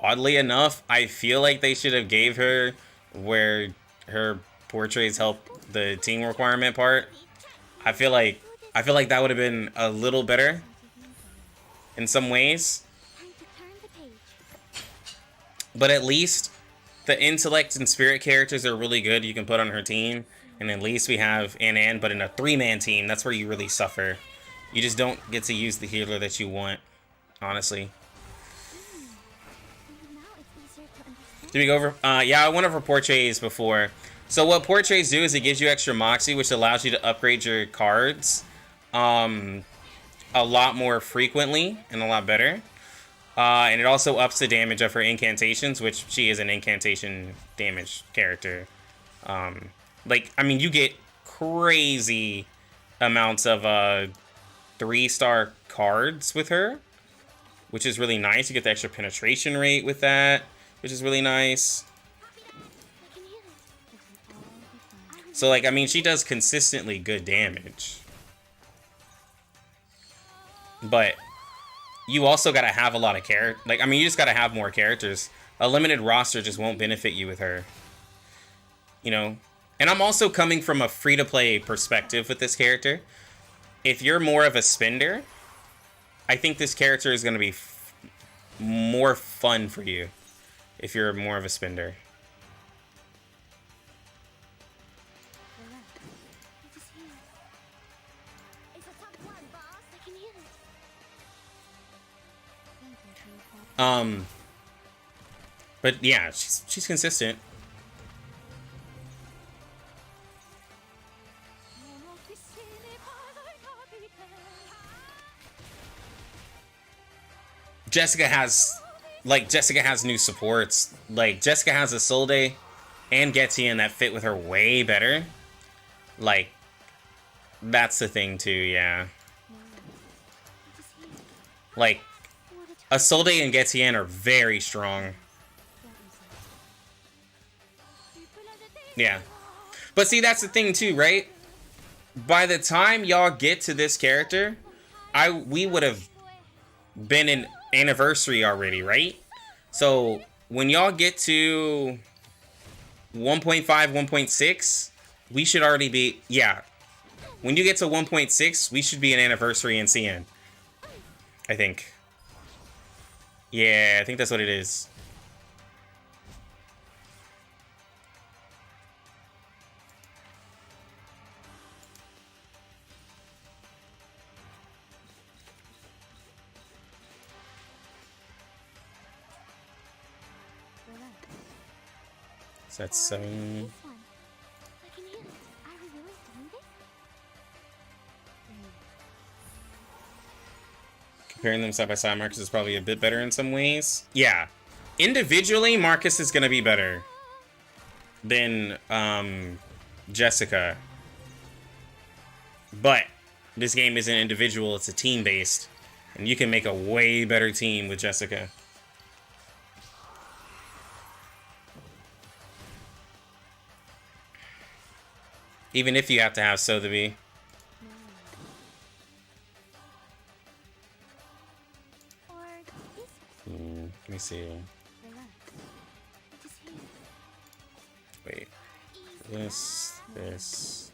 oddly enough, I feel like they should have gave her where her portraits help the team requirement part. I feel like that would have been a little better in some ways. Time to turn the page. But at least the intellect and spirit characters are really good. You can put on her team, and at least we have An. But in a 3-man team, that's where you really suffer. You just don't get to use the healer that you want, honestly. Now it's easier to understand. Did we go over? Yeah, I went over portraits before. So what portraits do is it gives you extra moxie, which allows you to upgrade your cards a lot more frequently and a lot better. And it also ups the damage of her incantations, which she is an incantation damage character. Like, I mean, you get crazy amounts of 3-star cards with her, which is really nice. You get the extra penetration rate with that, which is really nice. I can hear it. It will all be fine. So, like, I mean, she does consistently good damage. But you also gotta have a lot of characters. Like, I mean, you just gotta have more characters. A limited roster just won't benefit you with her. You know? And I'm also coming from a free-to-play perspective with this character. If you're more of a spender, I think this character is gonna be more fun for you. If you're more of a spender. Relax. It is here. It's a top one, boss. I can hear it. Thank you for your help. But yeah, she's consistent. Jessica has new supports. Like, Jessica has a Solde and Getian that fit with her way better. Like, that's the thing too, yeah. It is here. Like, What a a Solde and Getian are very strong. Yeah. But see, that's the thing too, right? By the time y'all get to this character, we would have been in anniversary already, right? So when y'all get to 1.5, 1.6, we should already be, yeah. When you get to 1.6, we should be an anniversary in CN. I think. Yeah, I think that's what it is. So that's 7. This one. I can hear it. Are we really doing this? Comparing them side by side, Marcus is probably a bit better in some ways. Yeah. Individually, Marcus is going to be better than Jessica. But this game isn't individual, it's a team-based. And you can make a way better team with Jessica. Even if you have to have Sotheby. Or this one. Let me see. Relax. It is here. Wait. This. This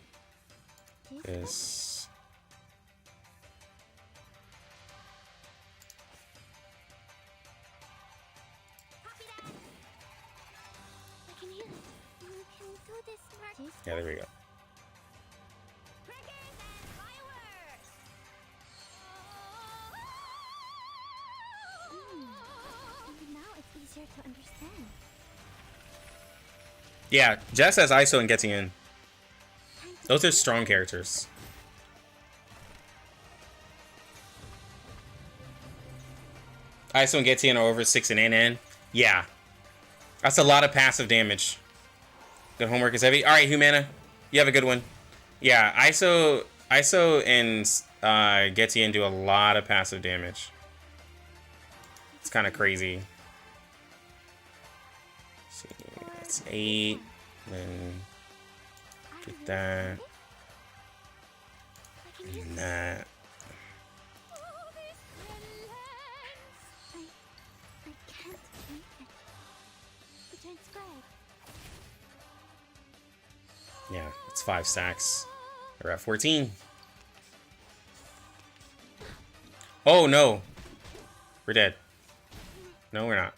This. I can hear it. You can do this, Mark. Yeah, there we go. And now it's easier to understand. Yeah, Jess has ISO and getting in. Those are strong characters. ISO and Getian are over 6 and NN. Yeah. That's a lot of passive damage. Good homework is heavy. All right, Humana, you have a good one. Yeah, ISO and Getian do a lot of passive damage. It's kind of crazy. Let's see, that's 8. Then get that. And that. I can't make it. The giant spread. Yeah, it's 5 stacks. We're at 14. Oh no, we're dead. No, we're not.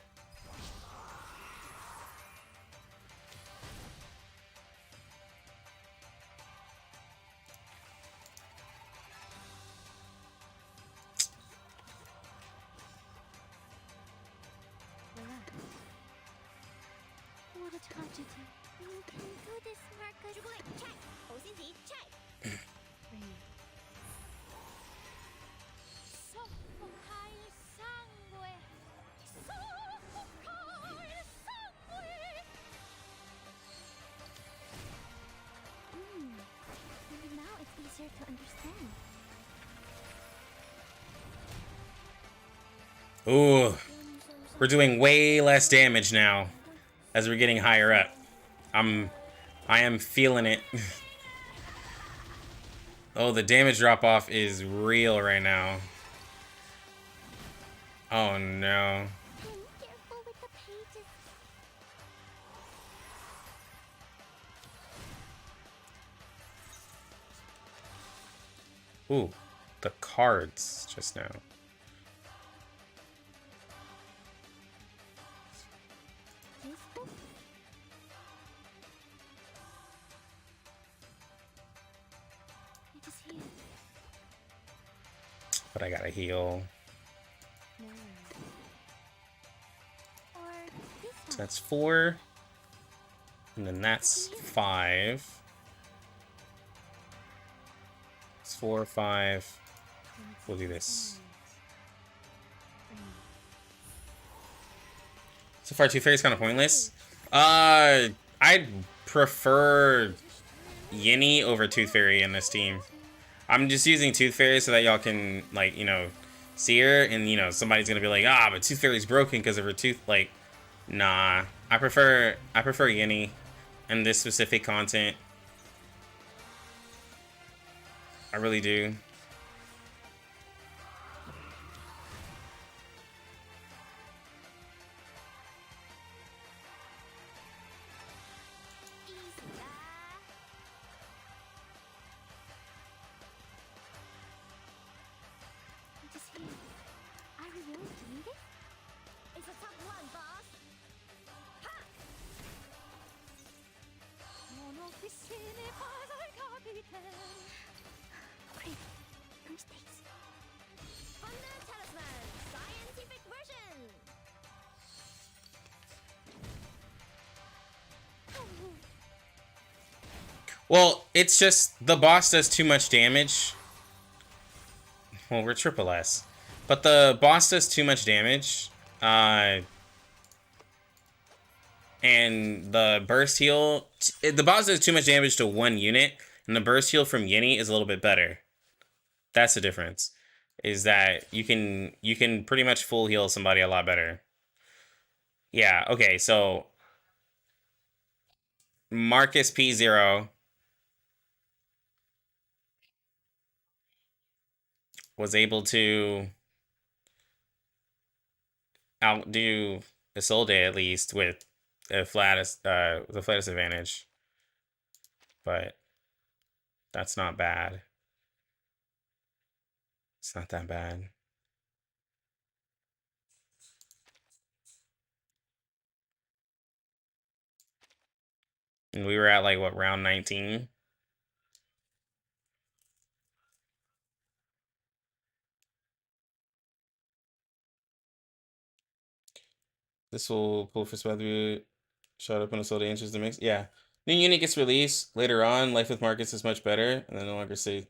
Relax. What a tragedy. You can do this, Marcus. Check. check. Breathe. Sofocar el sangue. Sofocar el sangue. And now it's easier to understand. Ooh, we're doing way less damage now as we're getting higher up. I am feeling it. Oh, the damage drop off is real right now. Oh no. Careful with the pages. Ooh, the cards just now. Useful? It is here. But I gotta heal. No. Or this So one. that's 4. And then that's 5. It's 4, 5. We'll do this. So far, Tooth Fairy's kind of pointless. I'd prefer Yinny over Tooth Fairy in this team. I'm just using Tooth Fairy so that y'all can, like, you know, see her, and, you know, somebody's gonna be like, ah, but Tooth Fairy's broken because of her tooth. Like, nah. I prefer Yinny in this specific content. I really do. It is here. Are we really doing this? It's a top one, boss. Ha! Mon officier n'est pas un capitaine. Great. No mistakes. Thunder Talisman, scientific version. Well, it's just the boss does too much damage. Well, we're triple S. But the boss does too much damage. And the burst heal... The boss does too much damage to one unit, and the burst heal from Yinny is a little bit better. That's the difference. Is that you can pretty much full heal somebody a lot better. Yeah, okay, so... Marcus P0... was able to outdo Isolde at least with the flattest advantage, but that's not bad. It's not that bad. And we were at like what, round 19? This will pull for Smother. Shut up when Isolde enters the mix. Yeah. New unit gets released later on. Life with Marcus is much better, and then no longer say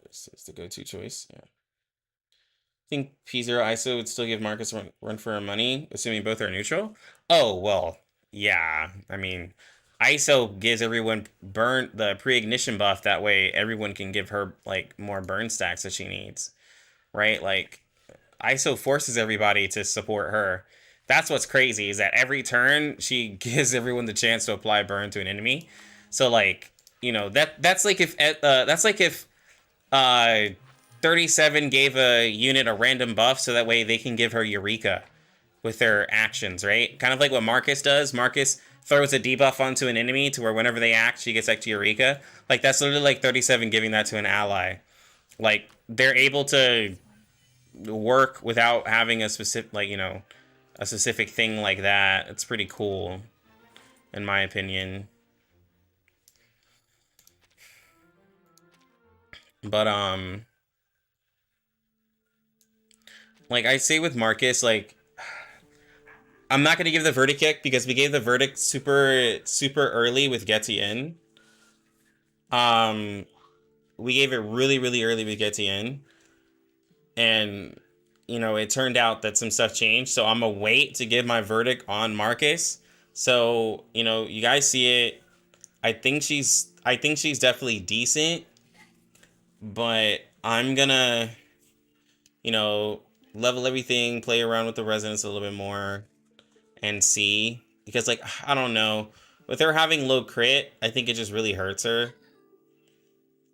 it's the go-to choice. Yeah. I think P0 ISO would still give Marcus a run for our money, assuming both are neutral. Oh, well, yeah. I mean, ISO gives everyone burn the pre-ignition buff. That way, everyone can give her like more burn stacks that she needs, right? Like ISO forces everybody to support her. That's what's crazy is that every turn she gives everyone the chance to apply burn to an enemy. So like, you know, that's like if 37 gave a unit a random buff so that way they can give her Eureka with their actions, right? Kind of like what Marcus does. Marcus throws a debuff onto an enemy to where whenever they act, she gets extra Eureka. Like that's literally like 37 giving that to an ally. Like they're able to work without having a specific, like, you know, a specific thing like that. It's pretty cool, in my opinion. But like I say with Marcus, like I'm not gonna give the verdict yet because we gave the verdict super early with Getty in. We gave it really early with Getty in, and you know it turned out that some stuff changed. So I'm gonna wait to give my verdict on Marcus. So you know you guys see it. I think she's definitely decent, but I'm gonna, you know, level everything, play around with the resonance a little bit more, and see. Because, like, I don't know. With her having low crit, I think it just really hurts her.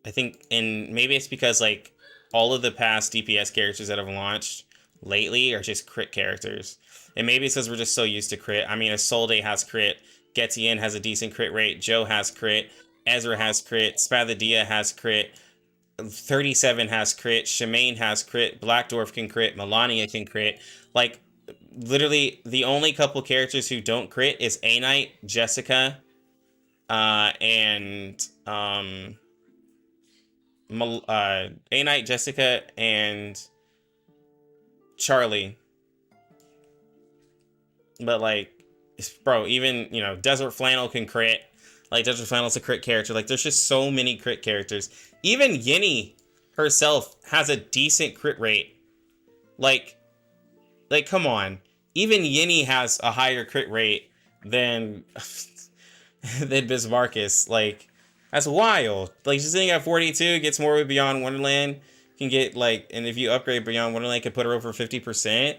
I think, and maybe it's because, like, all of the past DPS characters that have launched lately are just crit characters. And maybe it's because we're just so used to crit. I mean, Isolde has crit. Getien has a decent crit rate. Joe has crit. Ezra has crit. Spathia has crit. 37 has crit. Shemaine has crit. Black Dwarf can crit. Melania can crit. Like, literally, the only couple characters who don't crit is A Knight, Jessica, and A Knight, Jessica, and Charlie. But like, bro, even, you know, Desert Flannel can crit. Like, Desert Flannel's a crit character. Like, there's just so many crit characters. Even Yinny herself has a decent crit rate. Like, come on. Even Yinny has a higher crit rate than than Bismarcus. Like, that's wild. Like, she's sitting at 42, gets more with Beyond Wonderland. Can get, like, and if you upgrade Beyond Wonderland, can put her over 50%.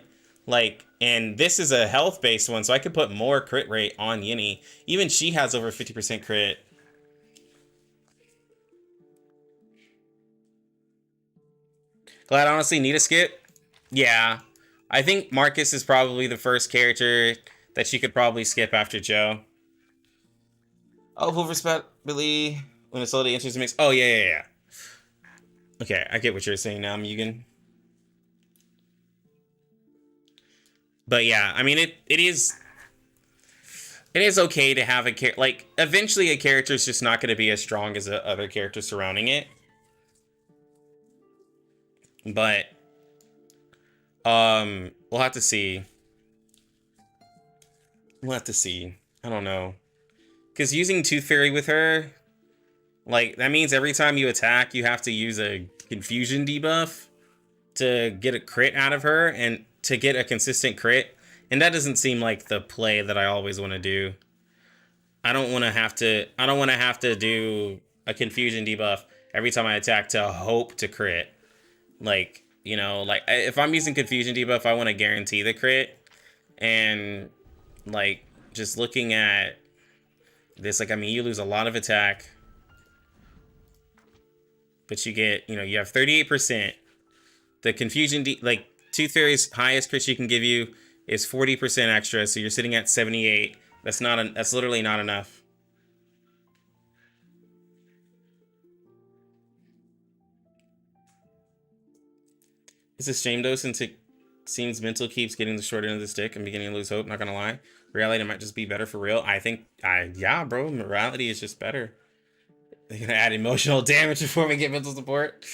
Like, and this is a health-based one, so I could put more crit rate on Yinny. Even she has over 50% crit. Glad I honestly need a skip. Yeah. I think Marcus is probably the first character that you could probably skip after Joe. Oh, full respect, Billy. When a soldier enters the mix. Oh, yeah. Okay, I get what you're saying now, Mugen. But yeah, I mean, it is okay to have a character. Like, eventually a character is just not going to be as strong as the other characters surrounding it. But we'll have to see. I don't know. Because using Tooth Fairy with her, like, that means every time you attack, you have to use a confusion debuff to get a crit out of her and to get a consistent crit. And that doesn't seem like the play that I always want to do. I don't want to have to do a confusion debuff every time I attack to hope to crit. Like, you know, like, if I'm using confusion debuff, I want to guarantee the crit. And, like, just looking at this, like, I mean, you lose a lot of attack, but you get, you know, you have 38%. The confusion, like, Tooth Fairy's highest crit she can give you is 40% extra, so you're sitting at 78. That's literally not enough. It's a shame though, since it seems mental keeps getting the short end of the stick. I'm beginning to lose hope, not gonna lie. Reality might just be better for real. Yeah, bro, morality is just better. They're gonna add emotional damage before we get mental support.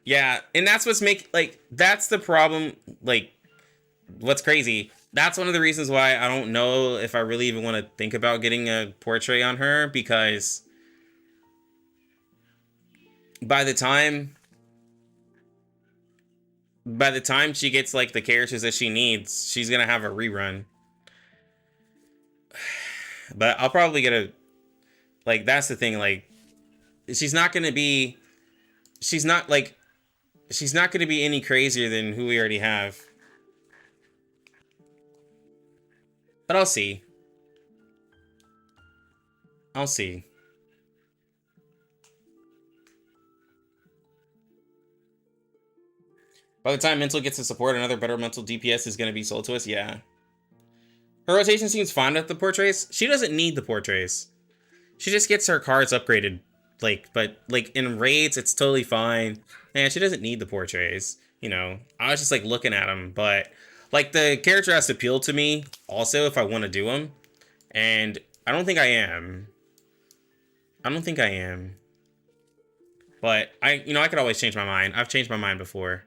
Yeah, and that's that's the problem. Like, what's crazy, that's one of the reasons why I don't know if I really even want to think about getting a portrait on her, because by the time she gets, like, the characters that she needs, she's gonna have a rerun. But I'll probably get Like, that's the thing. Like, she's not gonna be. She's not like. She's not gonna be any crazier than who we already have. But I'll see. I'll see. By the time Mental gets to support, another better Mental DPS is going to be sold to us. Yeah. Her rotation seems fine with the portraits. She doesn't need the portraits. She just gets her cards upgraded. Like, but like in raids, it's totally fine. And she doesn't need the portraits. You know, I was just like looking at them, but like the character has to appeal to me also if I want to do them. And I don't think I am. I don't think I am. But I could always change my mind. I've changed my mind before.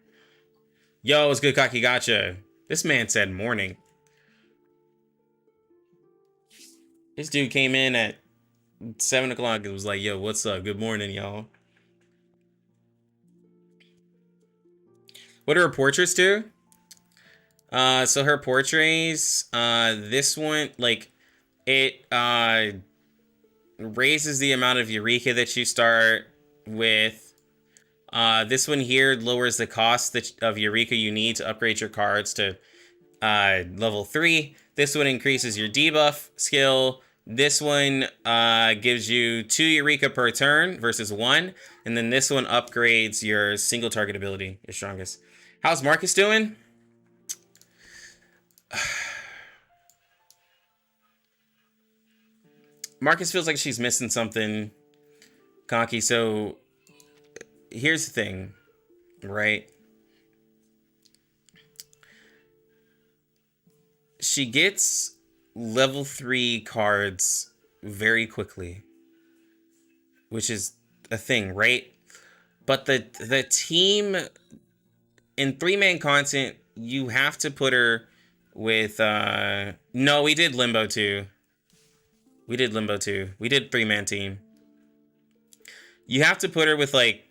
Yo, it's good, Kaki. Gotcha. This man said morning. This dude came in at 7 o'clock and was like, yo, what's up? Good morning, y'all. What do her portraits do? So her portraits, this one, like, it raises the amount of Eureka that you start with. This one here lowers the cost of Eureka you need to upgrade your cards to level 3. This one increases your debuff skill. This one gives you 2 Eureka per turn versus 1. And then this one upgrades your single target ability, your strongest. How's Marcus doing? Marcus feels like she's missing something, Conky. So here's the thing, right? She gets level 3 cards very quickly, which is a thing, right? But the team in 3-man content, you have to put her with no, we did Limbo too. We did 3-man team. You have to put her with, like,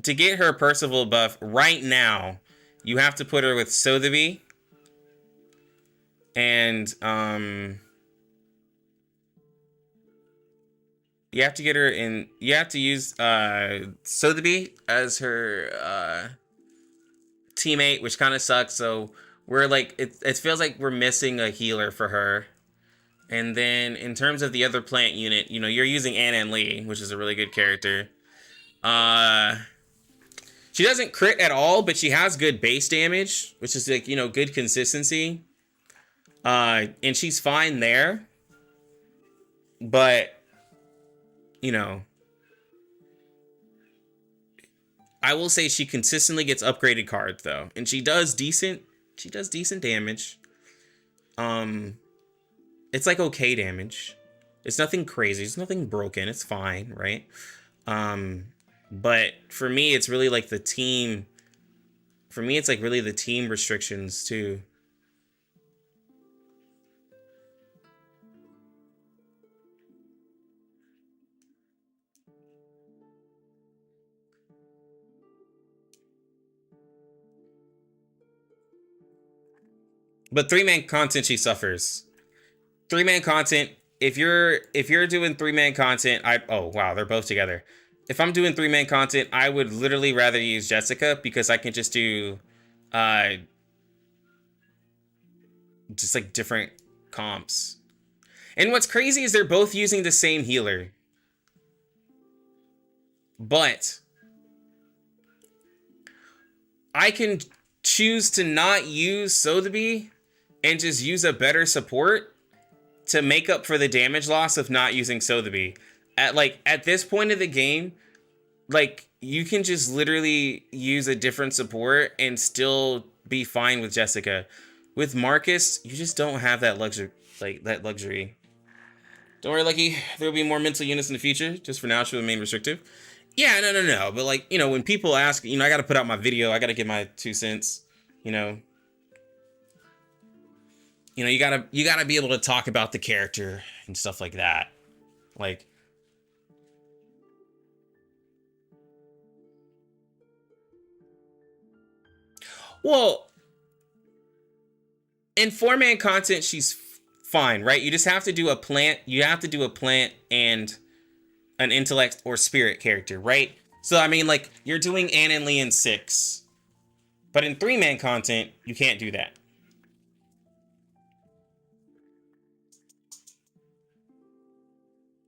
to get her Percival buff right now, you have to put her with Sotheby. And you have to get her in, you have to use Sotheby as her teammate, which kind of sucks. So we're like, it feels like we're missing a healer for her. And then in terms of the other plant unit, you know, you're using Anna Lee, which is a really good character. She doesn't crit at all, but she has good base damage, which is, like, you know, good consistency. And she's fine there. But, you know, I will say she consistently gets upgraded cards though. And she does decent damage. It's like okay damage. It's nothing crazy. It's nothing broken. It's fine, right? But for me, it's really like the team. For me, it's like really the team restrictions too. But 3-man content, she suffers. 3-man content, if you're doing 3-man content, oh wow, they're both together. If I'm doing 3-man content, I would literally rather use Jessica because I can just do just like different comps. And what's crazy is they're both using the same healer. But I can choose to not use Sotheby and just use a better support to make up for the damage loss of not using Sotheby. At this point of the game, like, you can just literally use a different support and still be fine with Jessica. With Marcus, you just don't have that luxury. Don't worry, Lucky. There will be more mental units in the future. Just for now, she'll remain restrictive. Yeah, no. But, like, you know, when people ask, you know, I got to put out my video. I got to give my 2 cents, you know. You know, you gotta be able to talk about the character and stuff like that. Like, well, in 4-man content, she's fine, right? You just have to do a plant. You have to do a plant and an intellect or spirit character, right? So I mean, like, you're doing Ann and Lee in 6, but in 3-man content, you can't do that.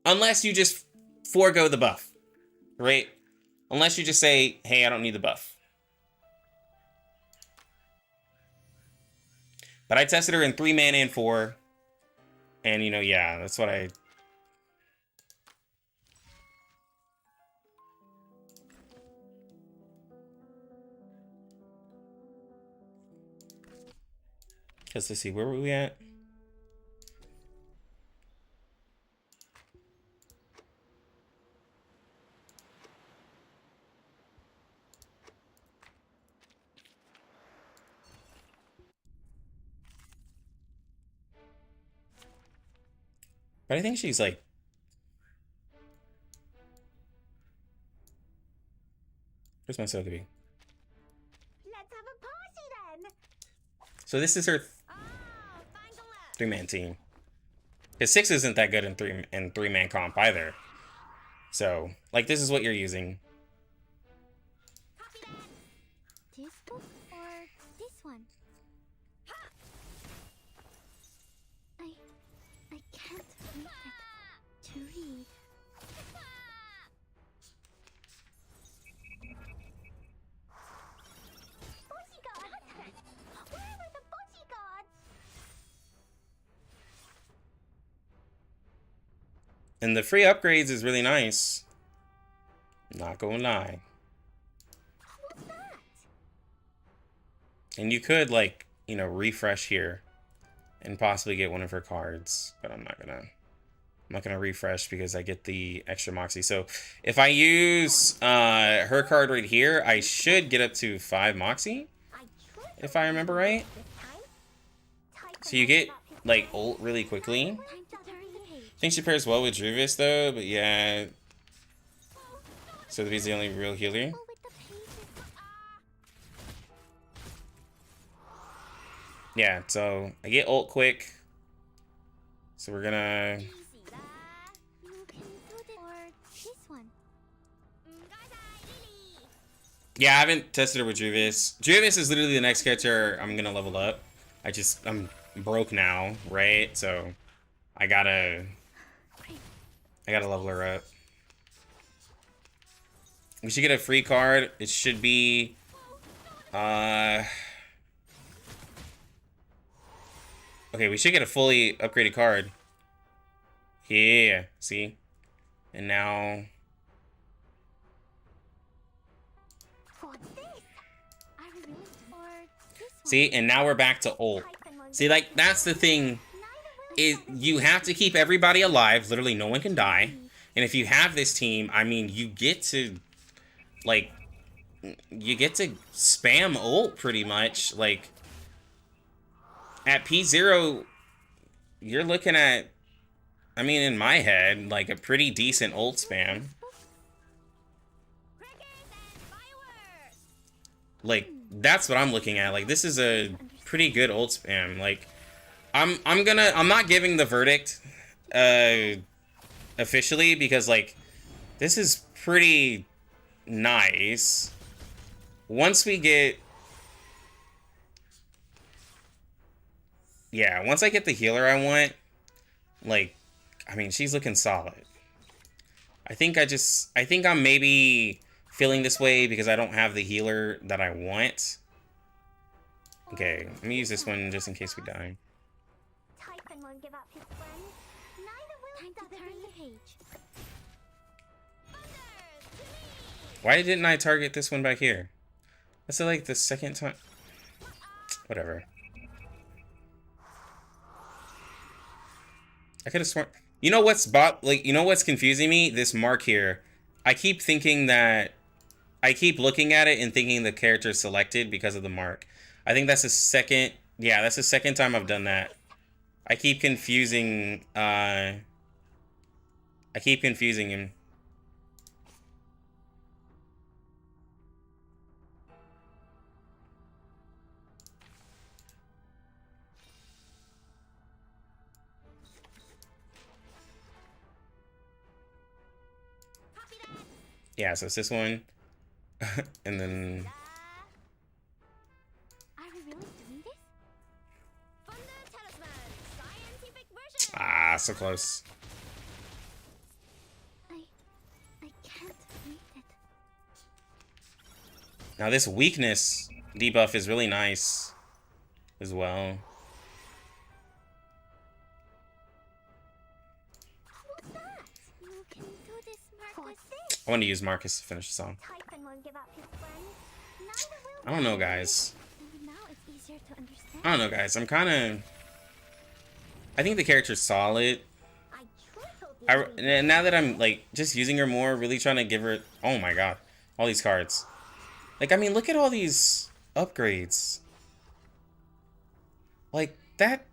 Unless you just forego the buff, right? Unless you just say, hey, I don't need the buff. But I tested her in 3-man and 4. And, you know, yeah, that's what I... Because let's see, where were we at? But I think she's like... Where's my soda be? Let's have a party then. So this is her Oh, find the left. 3-man team. Because 6 isn't that good in 3-man comp either. So, like, this is what you're using. Copy that. This book or this one? I can't read it. To read. Bodyguard! Where were the bodyguards? And the free upgrades is really nice. Not gonna lie. What's that? And you could, like, you know, refresh here and possibly get one of her cards, but I'm not gonna refresh because I get the extra moxie. So if I use her card right here, I should get up to 5 moxie, if I remember right. So you get, like, ult really quickly. Time to turn the page. I think she pairs well with Druvis though, but yeah. So he's the only real healer. Oh, with the pages. Yeah, so I get ult quick. So we're gonna... Easy. You can do this or this one. Yeah, I haven't tested her with Druvis. Druvis is literally the next character I'm gonna level up. I'm broke now, right? So I gotta level her up. We should get a free card. It should be okay, we should get a fully upgraded card. Yeah, see? And now For this. I revealed or this one. see, and now we're back to ult. See, like, that's the thing. You have to keep everybody alive. Literally, no one can die. And if you have this team, I mean, you get to, like, you get to spam ult pretty much. Like, at P0, you're looking at, I mean, in my head, like, a pretty decent ult spam. Like, that's what I'm looking at. Like, this is a pretty good ult spam. Like, I'm not giving the verdict officially because, like, this is pretty nice. Once we get, yeah, once I get the healer I want, like, I mean, she's looking solid. I think I'm maybe feeling this way because I don't have the healer that I want. Okay, let me use this one just in case we die. Typhon won't give up his friend. Neither will time to turn the page. Why didn't I target this one back here? That's like the second time. Whatever. I could have sworn. You know what's confusing me? This mark here. I keep thinking that. I keep looking at it and thinking the character is selected because of the mark. I think that's the second. Yeah, that's the second time I've done that. I keep confusing. I keep confusing him. Yeah, so it's this one. And then... Are we really doing this? Thunder Talisman, scientific version. Ah, so close. I can't read it. Now this weakness debuff is really nice as well. What's that? You can do this, Marcus. What's I want to use Marcus to finish the song. Typhon won't give up his friend. Neither will I don't know, guys. And now it's easier to understand. I don't know, guys. I'm kind of... I think the character's solid. I tripled the And now that I'm, like, just using her more, really trying to give her... Oh, my God. All these cards. Like, I mean, look at all these upgrades. Like, that...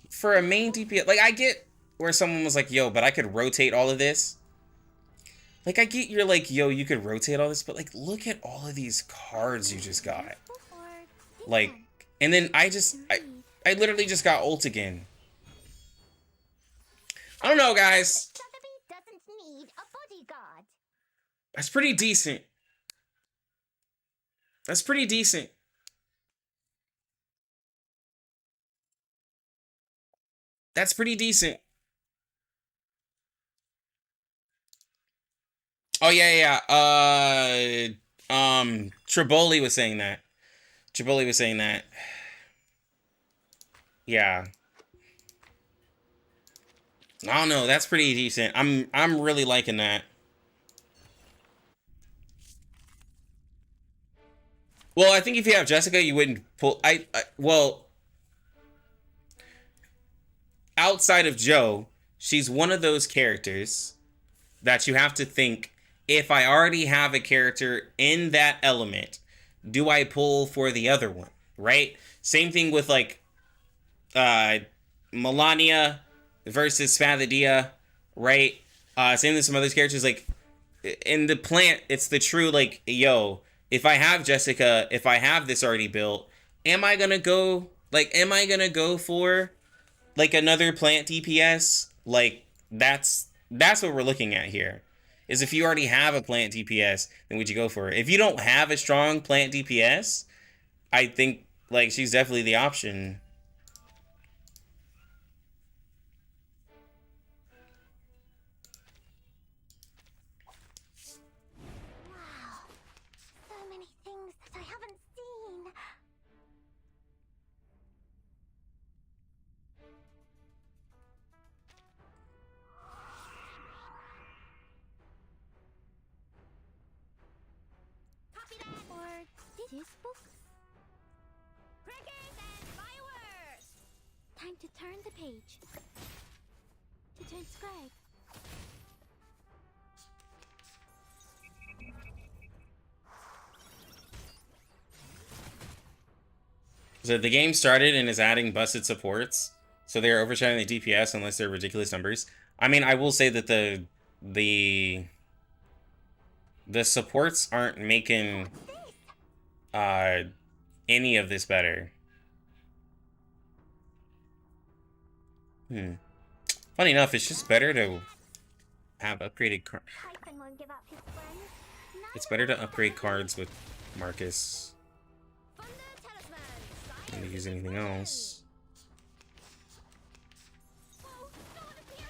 For a main DPS... Like, I get where someone was like, yo, but I could rotate all of this. Like, I get you're like, yo, you could rotate all this, but, like, look at all of these cards you just got. Like, and then I literally just got ult again. I don't know, guys. Sotheby doesn't need a bodyguard. That's pretty decent. That's pretty decent. That's pretty decent. Oh, yeah. Triboli was saying that. Triboli was saying that. Yeah. I don't know. That's pretty decent. I'm really liking that. Well, I think if you have Jessica, you wouldn't pull. Well, outside of Joe, she's one of those characters that you have to think, if I already have a character in that element, do I pull for the other one, right? Same thing with, like, Melania versus Spathadia, right? Same with some other characters, like, in the plant, it's the true, like, yo, if I have Jessica, if I have this already built, am I gonna go for, like, another plant DPS? Like, that's what we're looking at here. Is if you already have a plant DPS, then would you go for it? If you don't have a strong plant DPS, I think, like, she's definitely the option. Wow. So many things that I haven't seen. Copy that. Or this book? Crickets and fireworks. Time to turn the page. To transcribe. So the game started and is adding busted supports, so they're overshadowing the DPS unless they're ridiculous numbers. I mean, I will say that the supports aren't making any of this better. Funny enough, it's just better to have upgraded cards. Typhon won't give up his friend. It's better to upgrade cards with Marcus Thunder Talisman, than to use anything else. Oh, don't appear.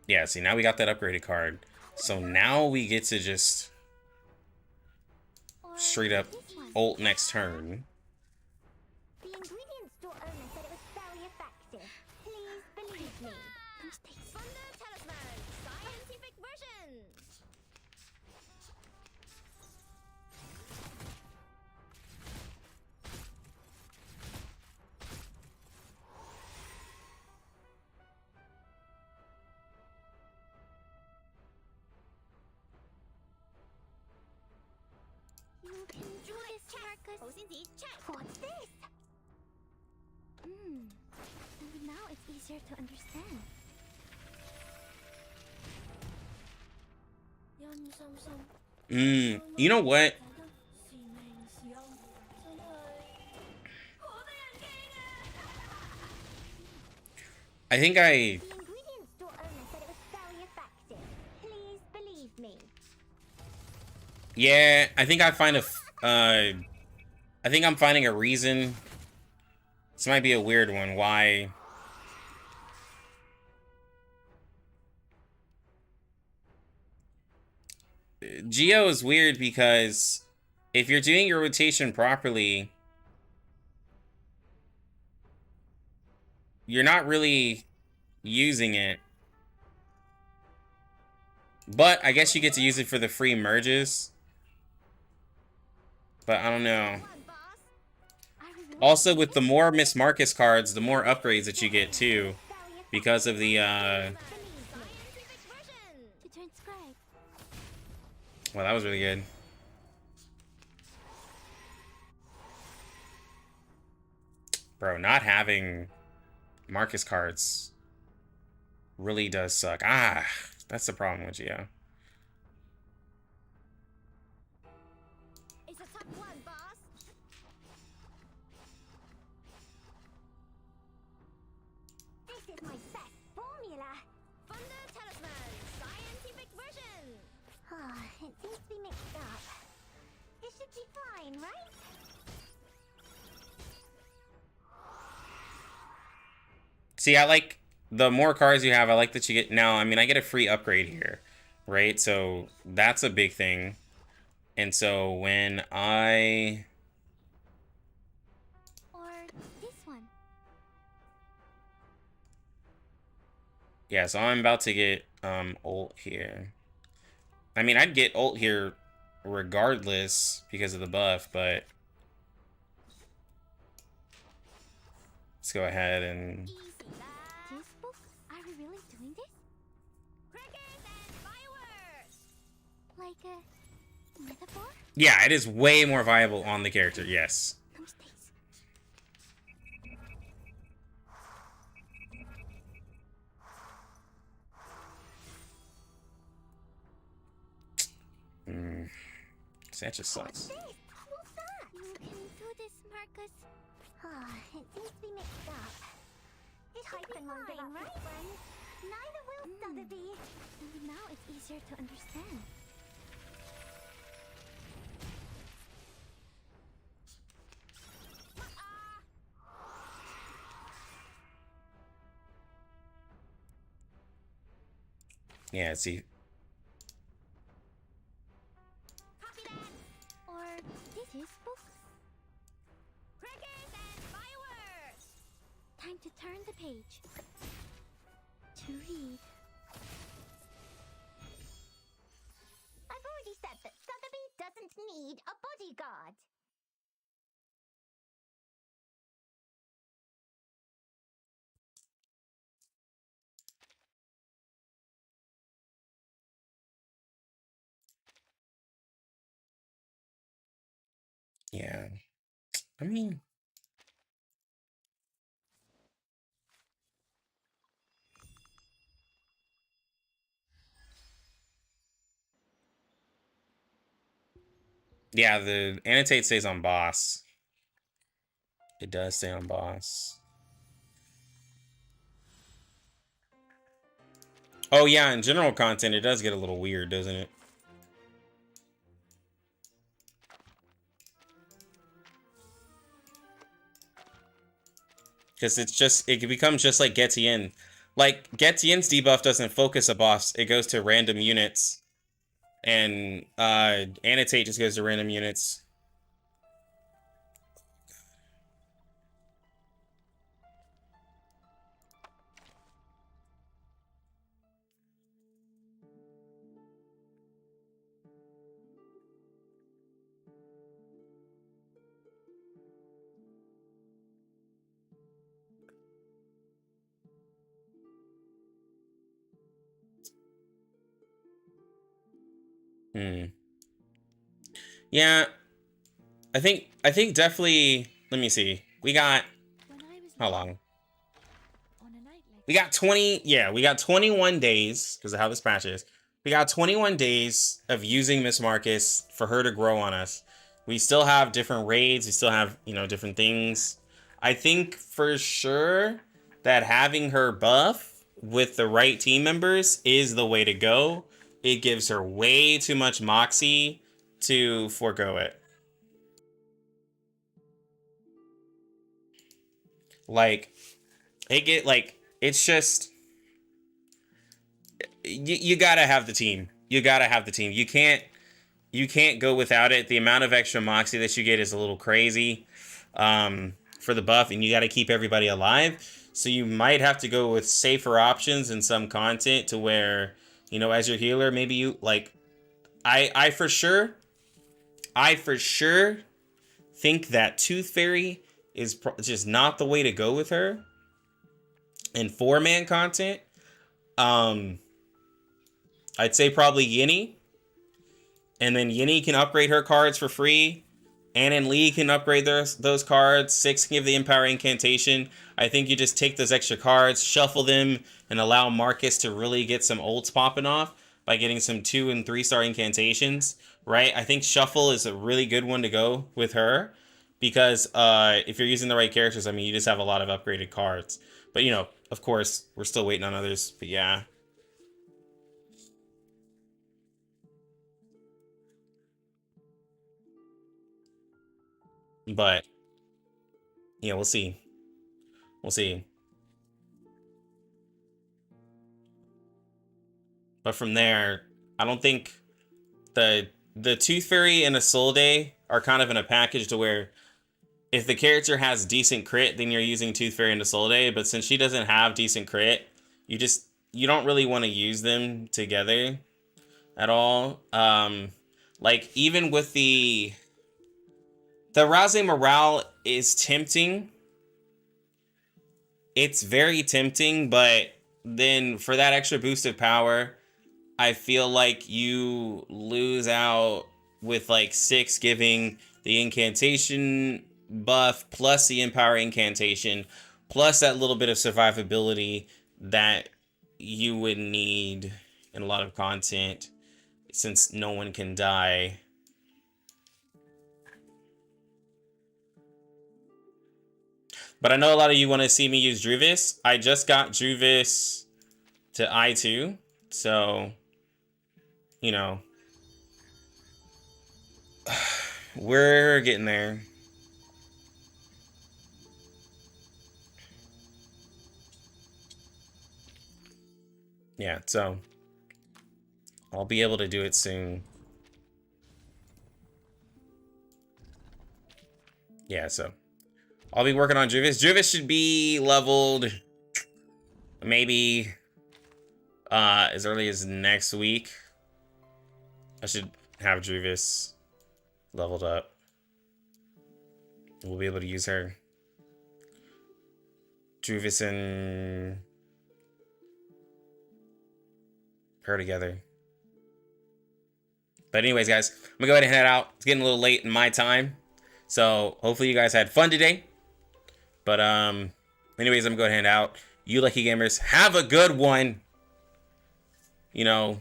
Yeah, see, now we got that upgraded card. So now we get to just Or straight up this one. ult next turn. The ingredient store owner said it was very effective. Please believe me. Thunder Talisman, scientific version. You can do this, Marcus. What's this? And now it's easier to understand. You know what? I think I... The ingredient store owner said it was very effective. Please believe me. Yeah, I think I find a... I think I'm finding a reason. This might be a weird one. Why... Geo is weird because if you're doing your rotation properly, you're not really using it. But I guess you get to use it for the free merges. But I don't know. Also, with the more Miss Marcus cards, the more upgrades that you get too. Because of the, well, that was really good. Bro, not having Marcus cards really does suck. Ah, that's the problem with Geo. It's a tough one, boss. This is my best formula. Thunder Talisman, scientific version. It seems to be mixed up. This should be fine, right? See, I like the more cards you have, I like that you get now. I mean, I get a free upgrade here, right? So that's a big thing. And so when I... Or this one. Yeah, so I'm about to get ult here. I mean, I'd get ult here regardless because of the buff, but let's go ahead and... This book? Are we really doing this? Crickets and fireworks! Like a metaphor? Yeah, it is way more viable on the character, yes. No mistakes. See, that just sucks. What's that? You can do this, Marcus. It seems to be mixed up. This type and mundane, right? Friends. Neither will the other be. Maybe now it's easier to understand. Yeah, see. Copy that. Or this is book. Crickets and fireworks. Time to turn the page. To read. I've already said that Sotheby doesn't need a bodyguard. Yeah. I mean... Yeah, the annotate stays on boss. It does stay on boss. Oh yeah, in general content, it does get a little weird, doesn't it? Because it's just, it becomes just like Getien. Like, Getien's debuff doesn't focus a boss, it goes to random units. And annotate just goes to random units. Yeah, I think definitely. Let me see. We got how long? We got 20. Yeah, we got 21 days because of how this patch is. We got 21 days of using Miss Marcus for her to grow on us. We still have different raids. We still have, you know, different things. I think for sure that having her buff with the right team members is the way to go. It gives her way too much moxie to forego it. Like, it's just, you gotta have the team. You gotta have the team. You can't go without it. The amount of extra moxie that you get is a little crazy for the buff, and you gotta keep everybody alive. So you might have to go with safer options in some content to where, you know, as your healer, maybe you, like, I for sure think that Tooth Fairy is just not the way to go with her in 4-man content. I'd say probably Yinny. And then Yinny can upgrade her cards for free. Ann and Lee can upgrade those cards. Six can give the Empower Incantation. I think you just take those extra cards, shuffle them, and allow Marcus to really get some ults popping off by getting some 2- and 3-star incantations, right? I think Shuffle is a really good one to go with her because if you're using the right characters, I mean, you just have a lot of upgraded cards. But, you know, of course, we're still waiting on others. But, yeah. But, yeah, we'll see. We'll see. But from there, I don't think the Tooth Fairy and Isolde are kind of in a package to where if the character has decent crit, then you're using Tooth Fairy and Isolde. But since she doesn't have decent crit, you don't really want to use them together at all. Like, even with the Rousey Morale is tempting. It's very tempting, but then for that extra boost of power, I feel like you lose out with like 6 giving the incantation buff plus the Empower Incantation plus that little bit of survivability that you would need in a lot of content since no one can die. But I know a lot of you want to see me use Druvis. I just got Druvis to I2, so, you know, we're getting there. Yeah, so I'll be able to do it soon. Yeah, so I'll be working on Druvis. Druvis should be leveled maybe as early as next week. I should have Druvis leveled up. We'll be able to use her. Druvis and her together. But anyways, guys, I'm gonna go ahead and head out. It's getting a little late in my time. So hopefully you guys had fun today. But anyways, I'm going to head out. You lucky gamers, have a good one. You know,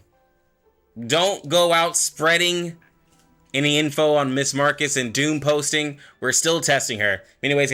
don't go out spreading any info on Miss Marcus and Doom posting. We're still testing her. Anyways,